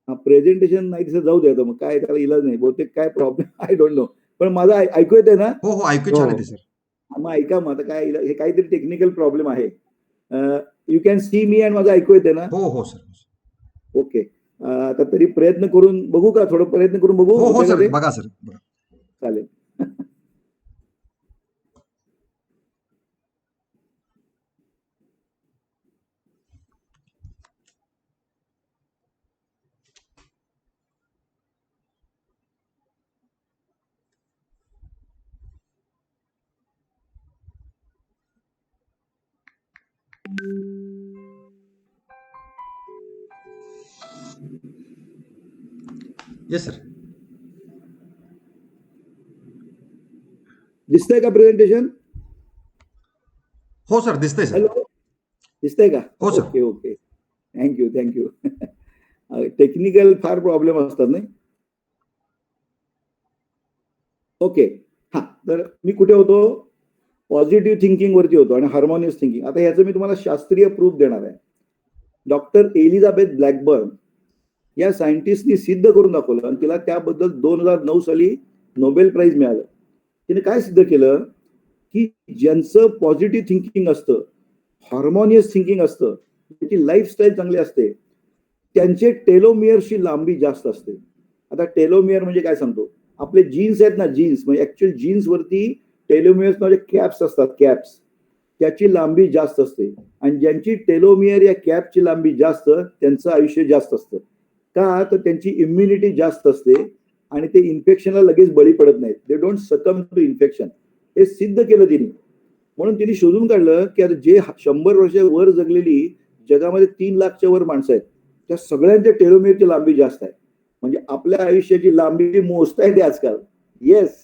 हा, प्रेझेंटेशन नाही दिसत, जाऊ द्या. मग काय, त्याला इलाज नाही, बहुतेक काय प्रॉब्लेम, आय डोंट नो. पण माझं ऐकू येतंय ना? हो हो, ऐकू छान येते सर. मग ऐका, मग आता काय, हे काहीतरी टेक्निकल प्रॉब्लेम आहे. यू कॅन सी मी आणि माझं ऐकू येते ना? हो हो सर. ओके. आता तरी प्रयत्न करून बघू का, थोडं प्रयत्न करून बघू. हो हो होतंय का सर, ते? बघा सर, बघा. चालेल. Yes sir. दिसतंय का प्रेझेंटेशन? हो सर, दिसतंय सर. हॅलो, दिसतंय का? हो sir. Okay okay, thank you. Technical फार प्रॉब्लेम असतात नाही. ओके. हा, तर मी कुठे होतो? पॉझिटिव्ह थिंकिंग वरती होतो आणि हार्मोनियस थिंकिंग. आता ह्याचं मी तुम्हाला शास्त्रीय प्रूफ देणार आहे. डॉक्टर एलिझाबेथ ब्लॅकबर्न या सायंटिस्टनी सिद्ध करून दाखवलं आणि तिला त्याबद्दल 2009 साली नोबेल प्राइज मिळालं. तिने काय सिद्ध केलं, की ज्यांचं पॉझिटिव्ह थिंकिंग असतं, हार्मोनियस थिंकिंग असतं, त्याची लाईफस्टाईल चांगली असते, त्यांचे टेलोमियरची लांबी जास्त असते. आता टेलोमियर म्हणजे काय सांगतो, आपले जीन्स आहेत ना, जीन्स म्हणजे ऍक्च्युअल जीन्स वरती टेलोमियर्स म्हणजे कॅप्स असतात, कॅप्स, त्याची लांबी जास्त असते. आणि ज्यांची टेलोमियर या कॅपची लांबी जास्त, त्यांचं आयुष्य जास्त असतं. का तर त्यांची इम्युनिटी जास्त असते आणि ते इन्फेक्शनला लगेच बळी पडत नाहीत. They don't succumb to infection. हे सिद्ध केलं तिने. म्हणून तिने शोधून काढलं की आता जे 100 वर्ष वर जगलेली जगामध्ये 3 लाखच्या वर माणसं आहेत, त्या सगळ्यांच्या टेलोमियरची लांबी जास्त आहे. म्हणजे आपल्या आयुष्याची लांबी मोजता येते आजकाल. येस,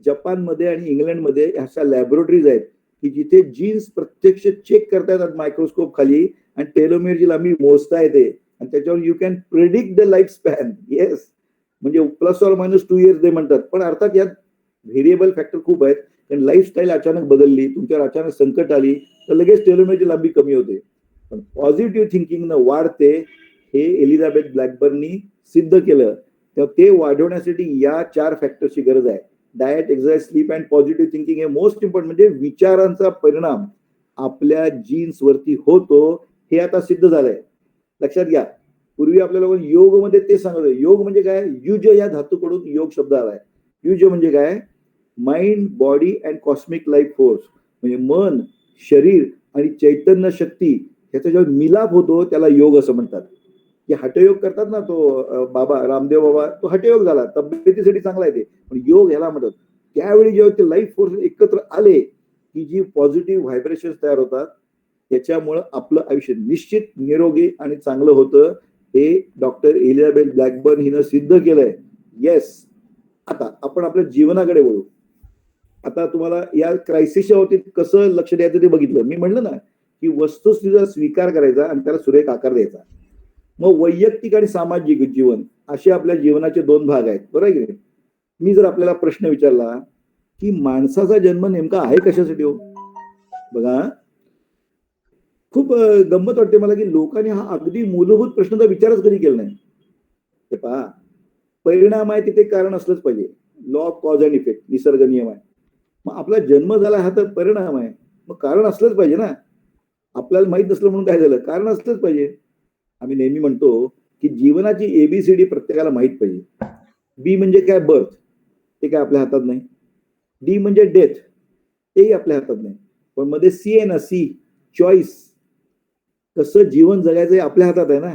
जपानमध्ये आणि इंग्लंडमध्ये अशा लॅबोरेटरीज आहेत की जिथे जीन्स प्रत्यक्ष चेक करता येतात मायक्रोस्कोप खाली आणि टेलोमियरची लांबी मोजता येते आणि त्याच्यावर you can predict the life span. Yes, म्हणजे प्लस ऑर मायनस 2 इयर्स ते म्हणतात. पण अर्थात यात व्हेरिएबल फॅक्टर खूप आहेत. कारण लाईफस्टाईल अचानक बदलली, तुमच्यावर अचानक संकट आली तर लगेच टेलोमियरची लांबी कमी होते. पण पॉझिटिव्ह थिंकिंगनं वाढते हे एलिझाबेथ ब्लॅकबर्ननी सिद्ध केलं. तर ते वाढवण्यासाठी या 4 फॅक्टर्सची गरज आहे. Diet, exercise, sleep and positive thinking हे मोस्ट इम्पॉर्टंट. म्हणजे विचारांचा परिणाम आपल्या जीन्स वरती होतो हे आता सिद्ध झालंय. लक्षात घ्या, पूर्वी आपल्या लोक योगमध्ये ते सांगत होते. योग म्हणजे काय, युज या धातूकडून योग शब्द आलाय. युज म्हणजे काय, mind, body and cosmic life force. म्हणजे मन, शरीर आणि चैतन्य शक्ती ह्याचा जेव्हा मिलाप होतो त्याला योग असं म्हणतात. की हठयोग करतात ना, तो बाबा रामदेव बाबा, तो हठयोग झाला, तब्येतीसाठी चांगला आहे ते, पण योग ह्याला म्हणतात. त्यावेळी जेव्हा ते लाईफ फोर्स एकत्र आले की जी पॉझिटिव्ह व्हायब्रेशन तयार होतात, त्याच्यामुळं आपलं आयुष्य निश्चित निरोगी आणि चांगलं होतं. हे डॉक्टर एलिझाबेथ ब्लॅकबर्न हिनं सिद्ध केलंय. येस, आता आपण आपल्या जीवनाकडे वळू. आता तुम्हाला या क्रायसिसच्या बाबतीत कसं लक्ष द्यायचं ते बघितलं. मी म्हणलं ना की वस्तुस्थितीचा स्वीकार करायचा आणि त्याला सुरेख आकार द्यायचा. मग वैयक्तिक आणि सामाजिक जीवन असे आपल्या जीवनाचे 2 भाग आहेत, बरोबर आहे की नाही? मी जर आपल्याला प्रश्न विचारला की माणसाचा जन्म नेमका आहे कशासाठी हो, बघा खूप गंमत वाटते मला की लोकांनी हा अगदी मूलभूत प्रश्नाचा विचारच कधी केला नाही. हे पहा, परिणाम आहे तिथे कारण असलंच पाहिजे. Law of cause and effect, निसर्ग नियम आहे. मग आपला जन्म झाला हा तर परिणाम आहे, मग कारण असलंच पाहिजे ना. आपल्याला माहित नसलं म्हणून काय झालं, कारण असलंच पाहिजे. आम्ही नेहमी म्हणतो की जीवनाची एबीसीडी प्रत्येकाला माहित पाहिजे. बी म्हणजे काय, बर्थ, ते काय आपल्या हातात नाही. डी म्हणजे डेथ, तेही आपल्या हातात नाही. पण मध्ये सी आहे ना, सी, चॉईस. कसं जीवन जगायचं हे आपल्या हातात आहे ना.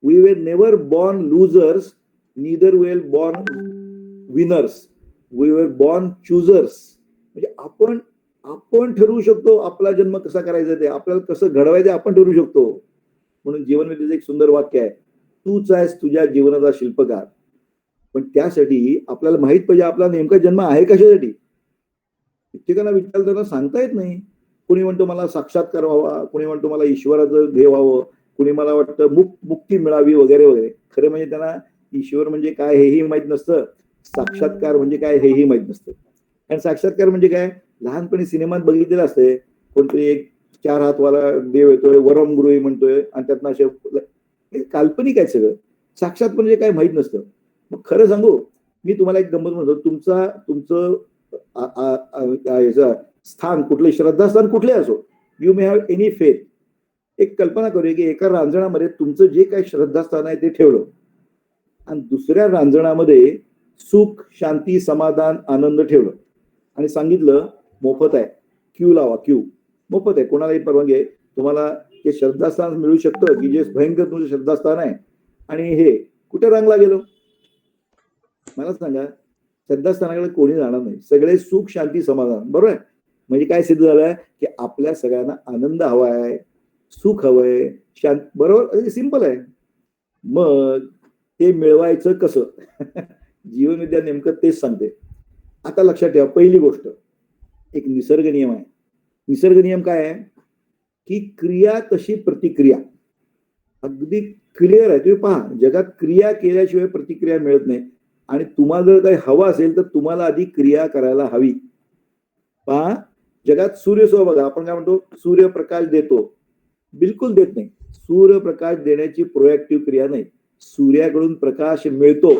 We were never born losers, neither were born winners, we were born choosers. म्हणजे आपण ठरवू शकतो आपला जन्म कसा करायचा, ते आपल्याला कसं घडवायचं आपण ठरवू शकतो. म्हणून जीवनविद्येचं एक सुंदर वाक्य आहे, तूच आहेस तुझ्या जीवनाचा शिल्पकार. पण त्यासाठी आपल्याला माहित पाहिजे आपला नेमका जन्म आहे कशासाठी. प्रत्येकाला विचारताना सांगता येत नाही. कोणी म्हणतो मला साक्षात्कार व्हावा, कोणी म्हणतो मला ईश्वराचं देव व्हावं, कोणी मला वाटतं मुक्ती मिळावी वगैरे वगैरे. खरं म्हणजे त्यांना ईश्वर म्हणजे काय हेही माहित नसतं, साक्षात्कार म्हणजे काय हेही माहित नसतं. आणि साक्षात्कार म्हणजे काय, लहानपणी सिनेमात बघितलेलं असते, कोणतरी एक 4 हातवाला देव येतोय, वरमगुरुई म्हणतोय आणि त्यातनं असे काल्पनिक आहे सगळं. साक्षात म्हणजे काय माहित नसतं. मग खरं सांगू, मी तुम्हाला एक गंमत म्हणतो, तुमचं स्थान कुठले, श्रद्धास्थान कुठले असो, you may have any faith. एक कल्पना करूया की एका रांजणामध्ये तुमचं जे काही श्रद्धास्थान आहे ते ठेवलं आणि दुसऱ्या रांजणामध्ये सुख, शांती, समाधान, आनंद ठेवलं आणि सांगितलं मोफत आहे, क्यू लावा, क्यू मोफत आहे, कोणालाही परवानगी आहे, तुम्हाला ते श्रद्धास्थान मिळू शकतं की जे भयंकर तुमचं श्रद्धास्थान आहे. आणि हे कुठे रांगला गेलो मला सांगा. श्रद्धास्थानाकडे कोणी जाणार नाही, सगळे सुख, शांती, समाधान, बरोबर आहे. म्हणजे काय सिद्ध झालंय की आपल्या सगळ्यांना आनंद हवाय, सुख हवंय, शांत, बरोबर, सिंपल आहे. मग ते मिळवायचं कसं जीवनविद्या नेमकं तेच सांगते. आता लक्षात ठेवा, पहिली गोष्ट एक निसर्ग नियम आहे. निसर्ग नियम काय आहे की क्रिया तशी प्रतिक्रिया, अगदी क्लिअर आहे. तुम्ही पहा, जगात क्रिया केल्याशिवाय प्रतिक्रिया मिळत नाही. आणि तुम्हाला जर काही हवं असेल तर तुम्हाला आधी क्रिया करायला हवी. पहा, जगात सूर्य बघा, आपण काय म्हणतो सूर्यप्रकाश देतो, बिलकुल देत नाही. सूर्यप्रकाश देण्याची प्रोएक्टिव्ह क्रिया नाही, सूर्याकडून प्रकाश मिळतो.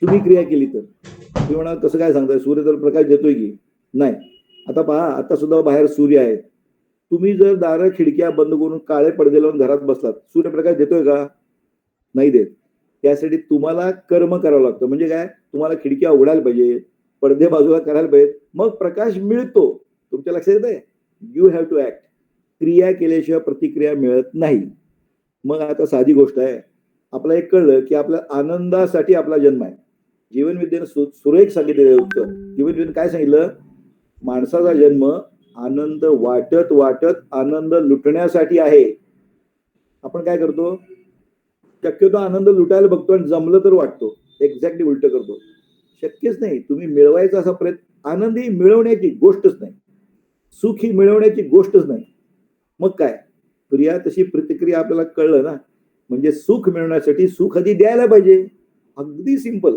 तुम्ही क्रिया केली तर तुम्ही म्हणाल कसं काय सांगताय, सूर्य तर प्रकाश देतोय की नाही. आता पहा, आता सुद्धा बाहेर सूर्य आहे. तुम्ही जर दारं खिडक्या बंद करून काळे पडदे लावून घरात बसलात, सूर्यप्रकाश देतोय का? नाही देत. त्यासाठी तुम्हाला कर्म करावं लागतं. म्हणजे काय? तुम्हाला खिडक्या उघडायला पाहिजे, पडदे बाजूला करायला पाहिजेत, मग प्रकाश मिळतो. तुमच्या लक्षात येतंय? You have to act. क्रिया केल्याशिवाय प्रतिक्रिया मिळत नाही. मग आता साधी गोष्ट आहे, आपल्याला एक कळलं की आपल्या आनंदासाठी आपला जन्म आहे. जीवनविद्येनं सुरेख सांगितलेलं होतं. जीवनविद्येनं काय सांगितलं? माणसाचा जन्म आनंद वाटत वाटत आनंद लुटण्यासाठी आहे. आपण काय करतो? शक्यतो आनंद लुटायला बघतो आणि जमलं तर वाटतो. एक्झॅक्टली उलट करतो. शक्यच नाही. तुम्ही मिळवायचा असा प्रयत्न, आनंद ही मिळवण्याची गोष्टच नाही, सुख ही मिळवण्याची गोष्टच नाही. मग काय? क्रिया तशी प्रतिक्रिया आपल्याला कळलं ना. म्हणजे सुख मिळवण्यासाठी सुख आधी द्यायला पाहिजे. अगदी सिंपल.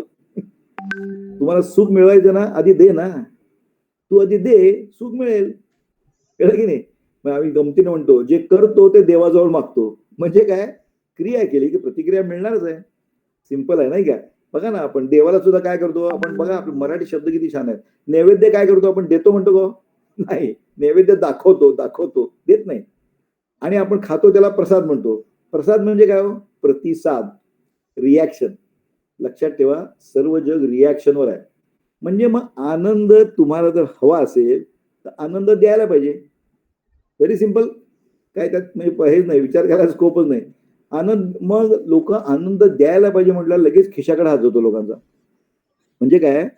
तुम्हाला सुख मिळवायचं ना, आधी दे ना. तू आधी दे, सुख मिळेल. कळलं की नाही? मग आम्ही गमतीने म्हणतो, जे करतो ते देवाजवळ मागतो. म्हणजे काय? क्रिया केली की प्रतिक्रिया मिळणारच आहे. सिंपल आहे नाही का? बघा ना, आपण देवाला सुद्धा काय करतो? आपण बघा, आपले मराठी शब्द किती छान आहेत. नैवेद्य काय करतो आपण? देतो म्हणतो का? नाही. नैवेद्य दाखवतो, देत नाही. आणि आपण खातो त्याला प्रसाद म्हणतो. प्रसाद म्हणजे काय हो? प्रतिसाद, रिॲक्शन. लक्षात ठेवा, सर्व जग रिॲक्शनवर आहे. म्हणजे मग आनंद तुम्हाला जर हवा असेल तर आनंद द्यायला पाहिजे. Very simple. काय त्यात म्हणजे हेच नाही, विचार करायला स्कोपच नाही. आनंद, मग लोक आनंद द्यायला पाहिजे म्हटल्यावर लगेच खिशाकडे हात होतो लोकांचा. म्हणजे काय?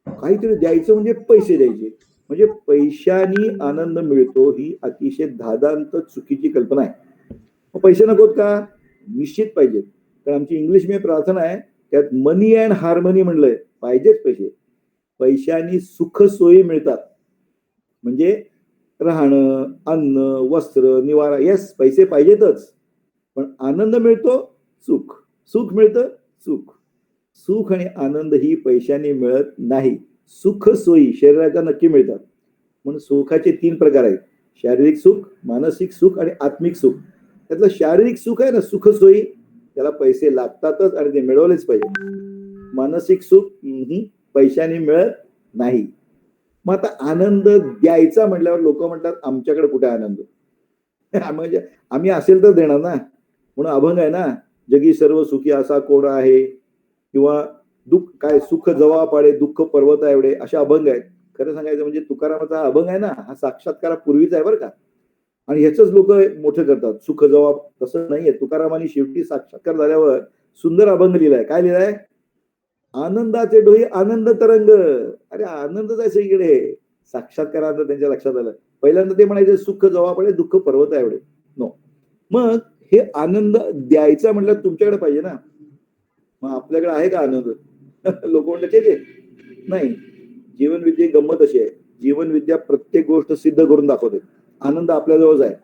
काहीतरी द्यायचं म्हणजे पैसे द्यायचे, म्हणजे पैशानी आनंद मिळतो, ही अतिशय धादांत चुकीची कल्पना आहे. मग पैसे नकोत का? निश्चित पाहिजेत. कारण आमची इंग्लिश मी प्रार्थना आहे, त्यात मनी अँड हार्मनी म्हणलंय. पाहिजेच पैसे. पैशानी सुख सोयी मिळतात. म्हणजे राहणं, अन्न, वस्त्र, निवारा, येस पैसे पाहिजेतच. पण आनंद मिळतो, सुख. सुख मिळतं, सुख. सुख आणि आनंद ही पैशाने मिळत नाही. सुख सोयी शरीराच्या नक्की मिळतात. म्हणून सुखाचे 3 प्रकार आहेत: शारीरिक सुख, मानसिक सुख आणि आत्मिक सुख. त्यातलं शारीरिक सुख आहे ना, सुख सोयी, त्याला पैसे लागतातच आणि ते मिळवलेच पाहिजे. मानसिक सुख पैशाने मिळत नाही. मग आता आनंद द्यायचा म्हटल्यावर लोक म्हणतात आमच्याकडे कुठे आनंद? म्हणजे आम्ही असेल तर देणार ना. म्हणून अभंग आहे ना, जगी सर्व सुखी असा कोण आहे, किंवा दुःख काय सुख जवा पाडे दुःख पर्वता एवढे, अशा अभंग आहेत. खरं सांगायचं म्हणजे तुकारामाचा अभंग आहे ना, हा साक्षात्कारापूर्वीचा आहे बरं का. आणि ह्याच लोक मोठं करतात, सुख जवा. तसं नाहीये. तुकारामांनी शेवटी साक्षात्कार झाल्यावर सुंदर अभंग लिहिलाय. काय लिहिलाय? आनंदाचे डोही आनंद तरंग. अरे आनंदच आहे सगळीकडे. साक्षात्कारानंतर त्यांच्या लक्षात आलं. पहिल्यांदा ते म्हणायचे सुख जवा पडे दुःख पर्वता एवढे. नो. मग हे आनंद द्यायचा म्हटलं तुमच्याकडे पाहिजे ना. मग आपल्याकडे आहे का आनंद? लोक म्हणतात ते नाही. जीवनविद्या गंमत अशी आहे, जीवनविद्या प्रत्येक गोष्ट सिद्ध करून दाखवते. आनंद आपल्याजवळच आहे.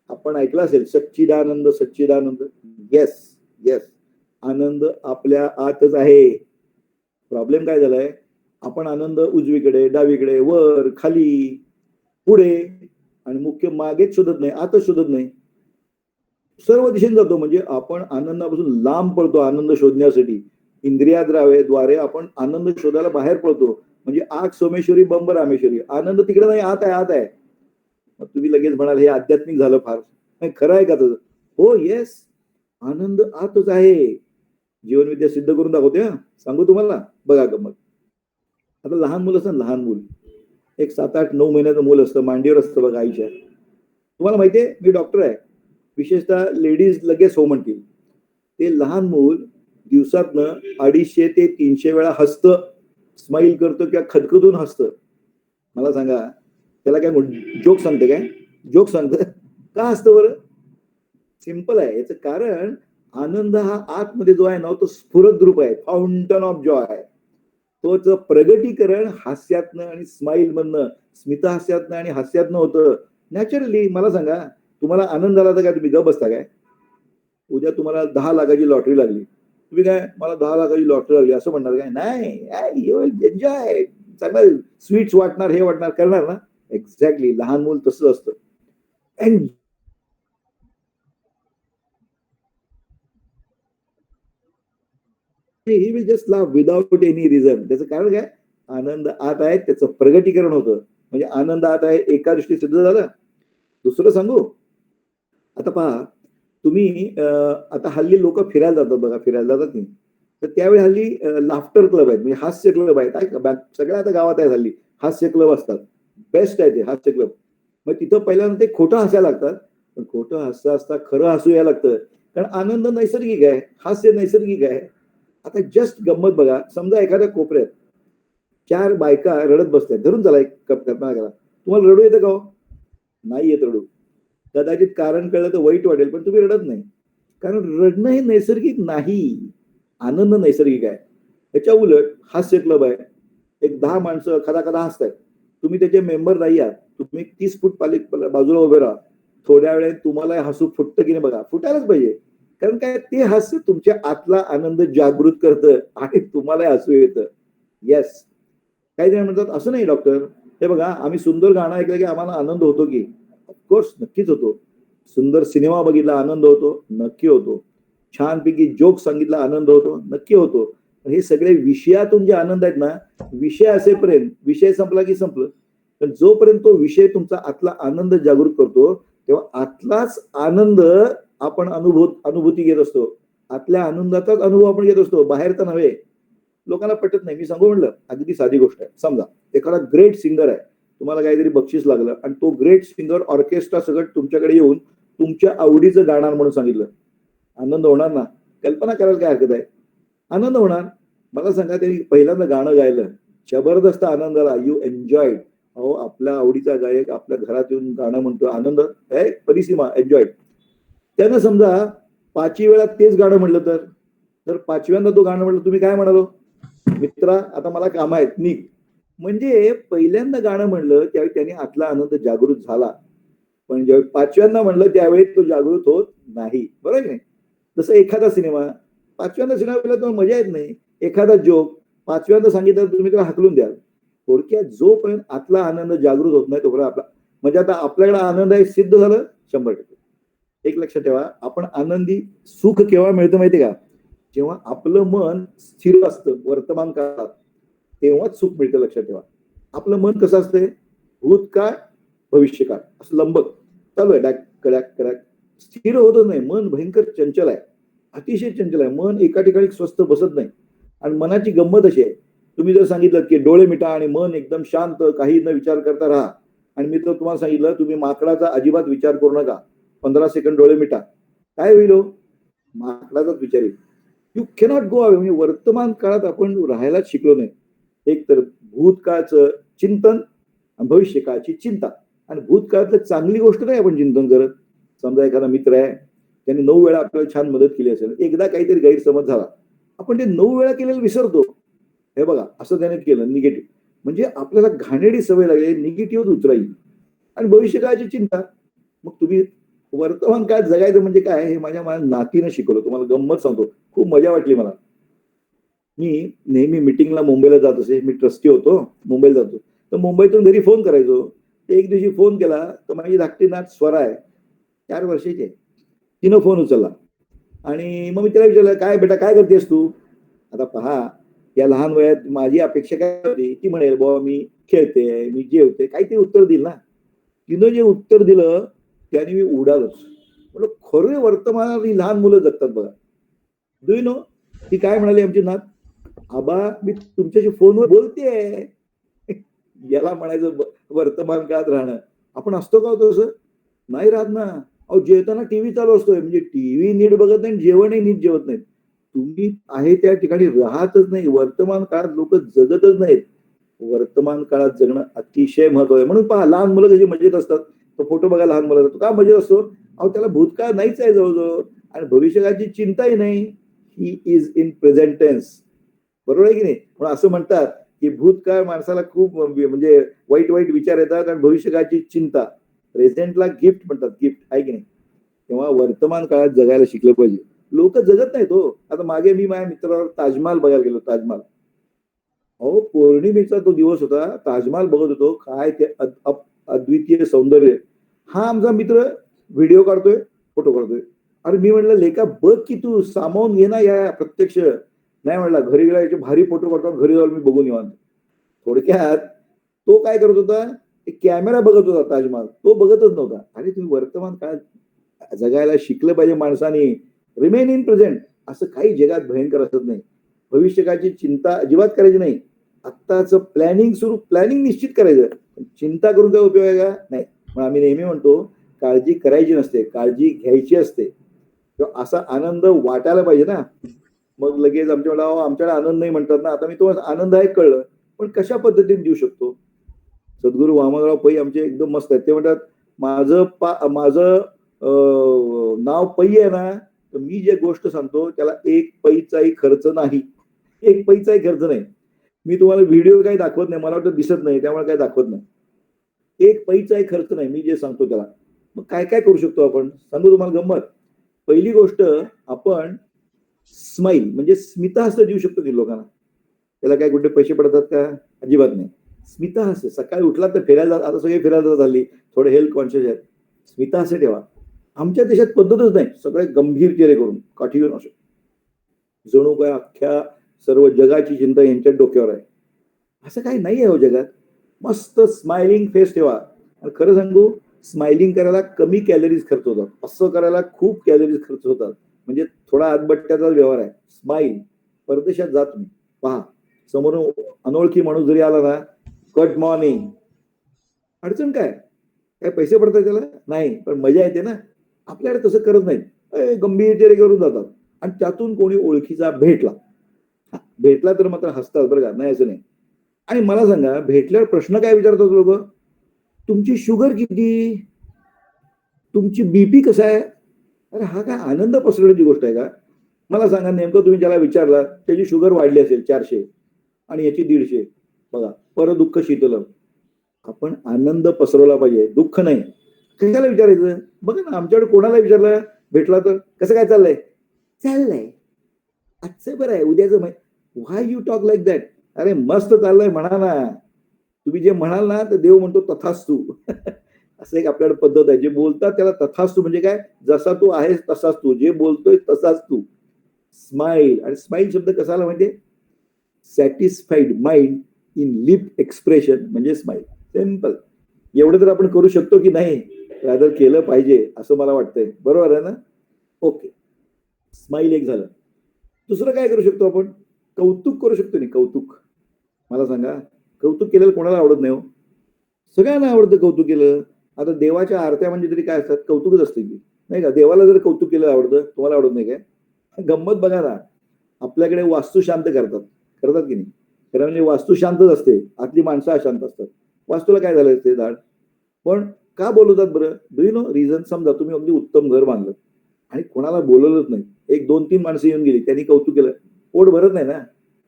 आपण ऐकलं असेल सच्चिदानंद, सच्चिदानंद. येस येस, आनंद आपल्या आतच आहे. प्रॉब्लेम काय झालाय? आपण आनंद उजवीकडे, डावीकडे, वर, खाली, पुढे आणि मुख्य मागेच शोधत नाही, आतच शोधत नाही. सर्व दिशेने जातो. म्हणजे आपण आनंदापासून लांब पडतो आनंद शोधण्यासाठी. इंद्रियाद्वारे आपण आनंद शोधायला बाहेर पडतो. म्हणजे आग सोमेश्वरी बंब रामेश्वरी. आनंद तिकडे नाही, आत आहे, आत आहे. मग तुम्ही लगेच म्हणाल हे आध्यात्मिक झालं फार. खरं आहे का तुझं? हो येस, आनंद आतच आहे. जीवनविद्या सिद्ध करून दाखवते. सांगू तुम्हाला, बघा गमत. आता लहान मुलं असतं, लहान मूल एक 7, 8, 9 महिन्याचं मूल असतं, मांडीवर असतं बघा आईच्या. तुम्हाला माहितीये, मी डॉक्टर आहे, विशेषतः लेडीज लगेच हो म्हणतील. ते लहान मूल दिवसातनं 250 ते 300 वेळा हसतं, स्माईल करतं किंवा खदखदून हसतं. मला सांगा, त्याला काय जोक सांगते काय? जोक सांगतं का हसतं बरं? सिंपल आहे. याचं कारण आनंद हा आतमध्ये जो आहे ना, तो स्फुरद रूप आहे, फाउंटन ऑफ जॉय आहे. तोच प्रगटीकरण हास्यातनं आणि स्माईल मधनं, स्मितहास्यातनं आणि हास्यातनं होतं नॅचरली. मला सांगा, तुम्हाला आनंद झाला तर काय तुम्ही गप बसता काय? उद्या तुम्हाला 10 लाखाची लॉटरी लागली, तुम्ही काय मला 10 लाखाची लॉटरी लागली असं म्हणणार काय? नाही, यू विल एन्जॉय. चांगलं स्वीट्स वाटणार, हे वाटणार, करणार ना. एक्झॅक्टली लहान मूल तसं असतं. He will just love without any reason. त्याचं कारण काय? आनंद आत आहे, त्याचं प्रगटीकरण होतं. म्हणजे आनंद आता आहे एका दृष्टी सिद्ध झालं. दुसरं सांगू, आता पहा तुम्ही आता हल्ली लोक फिरायला जातात बघा, फिरायला जातात नाही, तर त्यावेळी हल्ली लाफ्टर क्लब आहेत, म्हणजे हास्य क्लब आहेत. सगळ्या आता गावात आहेत हल्ली हास्य क्लब असतात. बेस्ट आहे ते हास्य क्लब. मग तिथं पहिल्यांदा ते खोटं हसायला लागतात, पण खोटं हसता असता खरं हसू यायला लागतं, कारण आनंद नैसर्गिक आहे, हास्य नैसर्गिक आहे. आता जस्ट गंमत बघा, समजा एखाद्या कोपऱ्यात 4 बायका रडत बसल्यात, धरून चला एक कल्पना करा. तुम्हाला रडू येतं का हो? नाही येत रडू. कदाचित कारण कळलं तर वाईट वाटेल, पण तुम्ही रडत नाही, कारण रडणं हे नैसर्गिक नाही. आनंद नैसर्गिक आहे. त्याच्या उलट हास्य क्लब आहे, एक 10 माणसं कदा कदा हसतायत, तुम्ही त्याचे मेंबर नाही आहात, तुम्ही 30 फूट बाजूला उभे राहा, थोड्या वेळेत तुम्हाला हसू फुटतं की नाही बघा, फुटायलाच पाहिजे. कारण काय, ते हास्य तुमच्या आतला आनंद जागृत करतं आणि तुम्हाला हसू येतं. येस, काही जण म्हणतात असं नाही डॉक्टर, हे बघा आम्ही सुंदर गाणं ऐकलं की आम्हाला आनंद होतो की? ऑफकोर्स, नक्कीच होतो. सुंदर सिनेमा बघितला आनंद होतो, नक्की होतो. छानपैकी जोक सांगितला आनंद होतो, नक्की होतो. पण हे सगळे विषयातून जे आनंद आहेत ना, विषय असेपर्यंत, विषय संपला की संपलं, पण जोपर्यंत तो विषय तुमचा आतला आनंद जागृत करतो, तेव्हा आतलाच आनंद आपण अनुभूती घेत असतो. आतल्या आनंदाचाच अनुभव आपण घेत असतो, बाहेरचा नव्हे. लोकांना पटत नाही. मी सांगू म्हणलं, अगदी साधी गोष्ट आहे. समजा एखादा ग्रेट सिंगर आहे, तुम्हाला काहीतरी बक्षीस लागलं आणि तो ग्रेट सिंगर ऑर्केस्ट्रा सगळं तुमच्याकडे येऊन तुमच्या आवडीचं गाणार म्हणून सांगितलं, आनंद होणार ना? कल्पना करायला काय हरकत आहे? आनंद होणार. मला सांगा, त्यांनी पहिल्यांदा गाणं गायलं, जबरदस्त आनंद आला, यू एन्जॉयड. अहो, आपल्या आवडीचा गायक आपल्या घरात येऊन गाणं म्हणतो, आनंद आहे परिसीमा, एन्जॉयड. त्यानं समजा 5 वेळा तेच गाणं म्हणलं, तर 5व्यांदा तो गाणं म्हणलं, तुम्ही काय म्हणालो? मित्रा, आता मला काम आहेत, निघ. म्हणजे पहिल्यांदा गाणं म्हणलं त्यावेळी त्याने आतला आनंद जागृत झाला, पण ज्यावेळी 5व्यांदा म्हणलं त्यावेळी तो जागृत होत नाही. बरोबर की नाही? जसं एखादा सिनेमा 5व्यांदा सिनेमा पाहिला तर मजा येत नाही. एखादा जोक 5व्यांदा सांगितलं तुम्ही त्याला हाकलून द्याल. थोडक्यात जोपर्यंत आतला आनंद जागृत होत नाही तोपर्यंत आपला, म्हणजे आता आपल्याकडे आनंद आहे सिद्ध झालं 100%. एक लक्षात ठेवा, आपण आनंदी सुख केव्हा मिळतं माहिती का? जेव्हा आपलं मन स्थिर असतं वर्तमान काळात, तेव्हाच सुख मिळतं. लक्षात ठेवा. आपलं मन कसं असतंय? भूतकाळ भविष्यकाळ असं लंबक चालू आहे, डॅक कड्याक कड्याक, स्थिर होतच नाही. मन भयंकर चंचल आहे, अतिशय चंचल आहे. मन एका ठिकाणी स्वस्थ बसत नाही. आणि मनाची गंमत अशी आहे, तुम्ही जर सांगितलं की डोळे मिटा आणि मन एकदम शांत, काही न विचार करता राहा, आणि मी तर तुम्हाला सांगितलं तुम्ही माकडाचा अजिबात विचार करू नका, 15 सेकंड डोळे मिटा, काय होईल हो? माकडाचाच विचार येईल. You cannot go away. म्हणजे वर्तमान काळात आपण राहायलाच शिकलो नाही. एक तर भूतकाळचं चिंतन आणि भविष्यकाळची चिंता. आणि भूतकाळातलं चांगली गोष्ट नाही आपण चिंतन करत. समजा एखादा मित्र आहे, त्याने 9 वेळा आपल्याला छान मदत केली असेल, एकदा काहीतरी गैरसमज झाला, आपण ते 9 वेळा केलेलं विसरतो. हे बघा, असं त्याने केलं निगेटिव्ह, म्हणजे आपल्याला घाणेरडी सवय लागली, निगेटिव्ह उचलायची. आणि भविष्यकाळाची चिंता. मग तुम्ही वर्तमान काळात जगायचं म्हणजे काय, हे माझ्या नातीनं शिकवलं. तुम्हाला गंमत सांगतो, खूप मजा वाटली मला. मी नेहमी मिटिंगला मुंबईला जात असे, मी ट्रस्टी होतो, मुंबईला जातो, तर मुंबईतून घरी फोन करायचो. एक दिवशी फोन केला तर माझी धाकटी नात स्वरा आहे, 4 वर्षाची आहे, तिनं फोन उचलला आणि मग मी तिला विचारलं, काय बेटा काय करतेस तू? आता पहा, या लहान वयात माझी अपेक्षा काय होती, ती म्हणेल बाबा मी खेळते, मी जेवते, काहीतरी उत्तर दिल ना. तिनं जे उत्तर दिलं त्याने मी उडालोच. म्हटलं खरं वर्तमानात ही लहान मुलं जगतात बघा. डू यू नो ती काय म्हणाली आमची नात? आबा मी तुमच्याशी फोनवर बोलतेय. याला म्हणायचं वर्तमान काळात राहणं. आपण असतो का तसं? नाही राहत ना. अहो, जेवताना टीव्ही चालू असतोय, म्हणजे टीव्ही नीट बघत नाही, जेवणही नीट जेवत नाहीत. तुम्ही आहे त्या ठिकाणी राहतच नाही. वर्तमान काळात लोक जगतच नाहीत. वर्तमान काळात जगणं अतिशय महत्व आहे. म्हणून पहा, लहान मुलं कशी मजेत असतात. तो फोटो बघा लहान मुलाचा, तो का मजेत असतो? अहो, त्याला भूतकाळ नाहीच आहे जवळजवळ, आणि भविष्यकाळची चिंताही नाही. He is in present tense. बरोबर आहे की नाही? म्हणून असं म्हणतात की भूतकाळ माणसाला खूप म्हणजे वाईट वाईट विचार येतात, आणि भविष्यकाळची चिंता. प्रेझेंटला गिफ्ट म्हणतात, गिफ्ट आहे की नाही? तेव्हा वर्तमान काळात जगायला शिकलं पाहिजे. लोक जगत नाहीत हो. आता मागे मी माझ्या मित्रावर ताजमहाल बघायला गेलो. ताजमहाल, अहो पौर्णिमेचा तो दिवस होता, ताजमहाल बघत होतो. काय ते अद्वितीय सौंदर्य. हा आमचा मित्र व्हिडिओ काढतोय, फोटो काढतोय. अरे मी म्हणलं, लेका बघ की तू, सामावून घे ना या प्रत्यक्ष. नाही म्हणला, घरी गेला याचे भारी फोटो काढतो, घरी जाऊन मी बघून निवांत. थोडक्यात तो काय करत होता, एक कॅमेरा बघत होता ताजमहाल, तो बघतच नव्हता. अरे तुम्ही वर्तमान काळात जगायला शिकलं पाहिजे माणसाने. Remain in present. असं काही जगात भयंकर असत नाही. भविष्यकाळची चिंता अजिबात करायची नाही. आत्ताचं प्लॅनिंग निश्चित करायचं. चिंता करून काय उपयोग आहे का? नाही. मग आम्ही नेहमी म्हणतो काळजी करायची नसते, काळजी घ्यायची असते. किंवा असा आनंद वाटायला पाहिजे ना. मग लगेच आमच्याकडे आनंद नाही म्हणतात ना. आता मी तुम्हाला आनंद आहे कळलं, पण कशा पद्धतीने देऊ शकतो? सद्गुरू वामनराव पै आमचे एकदम मस्त आहेत. ते म्हणतात माझं नाव पै आहे ना, तर मी जे गोष्ट सांगतो त्याला एक पैचाही खर्च नाही. एक पैचाही खर्च नाही. मी तुम्हाला व्हिडिओ काही दाखवत नाही, मला वाटतं दिसत नाही त्यामुळे काही दाखवत नाही. एक पैचाही खर्च नाही मी जे सांगतो त्याला. मग काय काय करू शकतो आपण? सांगू तुम्हाला गंमत. पहिली गोष्ट, आपण स्माईल म्हणजे स्मितहास्य देऊ शकतो की लोकांना. त्याला काय कुठे पैसे पडतात का? अजिबात नाही. स्मितहास्य. सकाळी उठला तर फिरायला आता सगळे फिरायला झाली, थोडे हेल्थ कॉन्शियस आहेत. स्मितहास्य ठेवा. आमच्या देशात पद्धतच नाही. सगळे गंभीर चेहरे करून काठी घेऊन असो. जणू काय अख्ख्या सर्व जगाची चिंता यांच्याच डोक्यावर आहे. असं काही नाही आहे हो जगात. मस्त स्माइलिंग फेस ठेवा. आणि खरं सांगू, स्माइलिंग करायला कमी कॅलरीज खर्च होतात, असं करायला खूप कॅलरीज खर्च होतात. म्हणजे थोडा आतबट्ट्याचा व्यवहार आहे. स्माईल. परदेशात जा तुम्ही, पहा, समोरून अनोळखी माणूस जरी आला ना, गुड मॉर्निंग. अडचण काय? काय पैसे पडतात त्याला? नाही, पण मजा येते ना. आपल्याकडे तसं करत नाहीत. गंभीर चेहरे करून जातात. आणि त्यातून कोणी ओळखीचा भेटला तर मात्र हसतात बरं का, नाही असं नाही. आणि मला सांगा, भेटल्यावर प्रश्न काय विचारतात लोक? तुमची शुगर किती? तुमची बीपी कसा आहे? अरे हा काय आनंद पसरवण्याची गोष्ट आहे का? मला सांगा, नेमकं तुम्ही ज्याला विचारला त्याची शुगर वाढली असेल 400 आणि याची 150. बघा, दुःख शीतलम. आपण आनंद पसरवला पाहिजे, दुःख नाही. कशाला विचारायचं? बघा ना, आमच्याकडे कोणाला विचारलं भेटला तर कसं काय चाललंय? आजचं बरं आहे, उद्याचं व्हाय यू टॉक लाईक दॅट? अरे मस्त चाललंय म्हणा ना. तुम्ही जे म्हणाल ना तर देव म्हणतो तथास्तु. असं एक आपल्याकडे पद्धत आहे. जे बोलतात त्याला तथास्तु म्हणजे काय? जसा तू आहेस तसाच तू, जे बोलतोय तसाच तू. स्माईल. आणि स्माईल शब्द कसाला म्हणजे satisfied mind in lip expression म्हणजे स्माईल. सिम्पल. एवढं तर आपण करू शकतो की नाही? रादर केलं पाहिजे असं मला वाटतंय. बरोबर आहे ना? ओके. स्माईल एक झालं. दुसरं काय करू शकतो आपण? कौतुक करू शकतो. नाही कौतुक. मला सांगा, कौतुक केलेलं कोणाला आवडत नाही हो? सगळ्यांना आवडतं कौतुक केलं. आता देवाच्या आरत्या म्हणजे तरी काय असतात? कौतुकच असते की नाही का? देवाला जर कौतुक केलं आवडतं, तुम्हाला आवडत नाही काय? गंमत बघा ना, आपल्याकडे वास्तू शांत करतात की नाही? खरं म्हणजे वास्तू शांतच असते, आतली माणसं अशांत असतात. वास्तूला काय झालं ते झाड. पण का बोलवतात बरं? Do you know reason? समजा तुम्ही अगदी उत्तम घर बांधलं आणि कोणाला बोलवलंच नाही, एक 2-3 माणसं येऊन गेली, त्यांनी कौतुक केलं, पोट भरत नाही ना.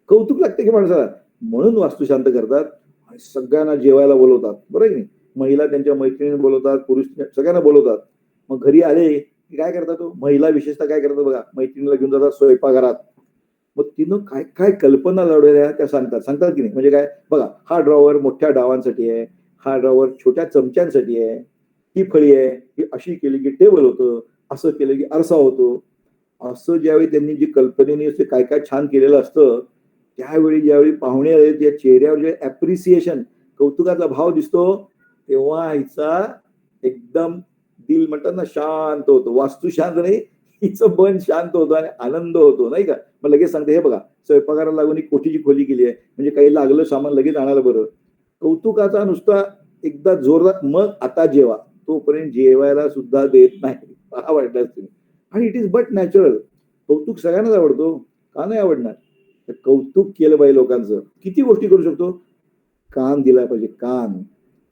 कौतुक लागते की माणसाला. म्हणून वास्तू शांत करतात आणि सगळ्यांना जेवायला बोलवतात. बरोबर की नाही? महिला त्यांच्या मैत्रिणींना बोलवतात, पुरुष सगळ्यांना बोलवतात. मग घरी आले की काय करतात तो? महिला विशेषतः काय करतात बघा, मैत्रिणीला घेऊन जातात स्वयंपाकघरात. मग तिनं काय काय कल्पना लढवल्या त्या सांगतात की नाही? म्हणजे काय बघा, हा ड्रॉवर मोठ्या डावांसाठी आहे, हा ड्रॉवर छोट्या चमच्यांसाठी आहे, ही फळी आहे, ही अशी केली की टेबल होतं, असं केलं की आरसा होतो. असं ज्यावेळी त्यांनी जी कल्पनेने असे काय काय छान केलेलं असतं, त्यावेळी ज्यावेळी पाहुणे आले त्या चेहऱ्यावर जे ऍप्रिसिएशन, कौतुकाचा भाव दिसतो, तेव्हा हिचा एकदम दिल म्हणतात ना शांत होतो. वास्तू शांत नाही, हिचं मन शांत होतं आणि आनंद होतो नाही का? मग लगेच सांगते, हे बघा स्वयंपाकाला लागून एक कोठीची खोली केली आहे, म्हणजे काही लागलं सामान लगेच आणायला बरं. कौतुकाचा नुसता एकदा जोरदार, मग आता जेवा, तोपर्यंत जेवायला सुद्धा देत नाही. पहा वाटलं तुम्ही. आणि इट इज बट नॅचरल. कौतुक सगळ्यांनाच आवडतो, का नाही आवडणार? तर कौतुक केलं पाहिजे लोकांचं. किती गोष्टी करू शकतो? कान दिला पाहिजे, कान,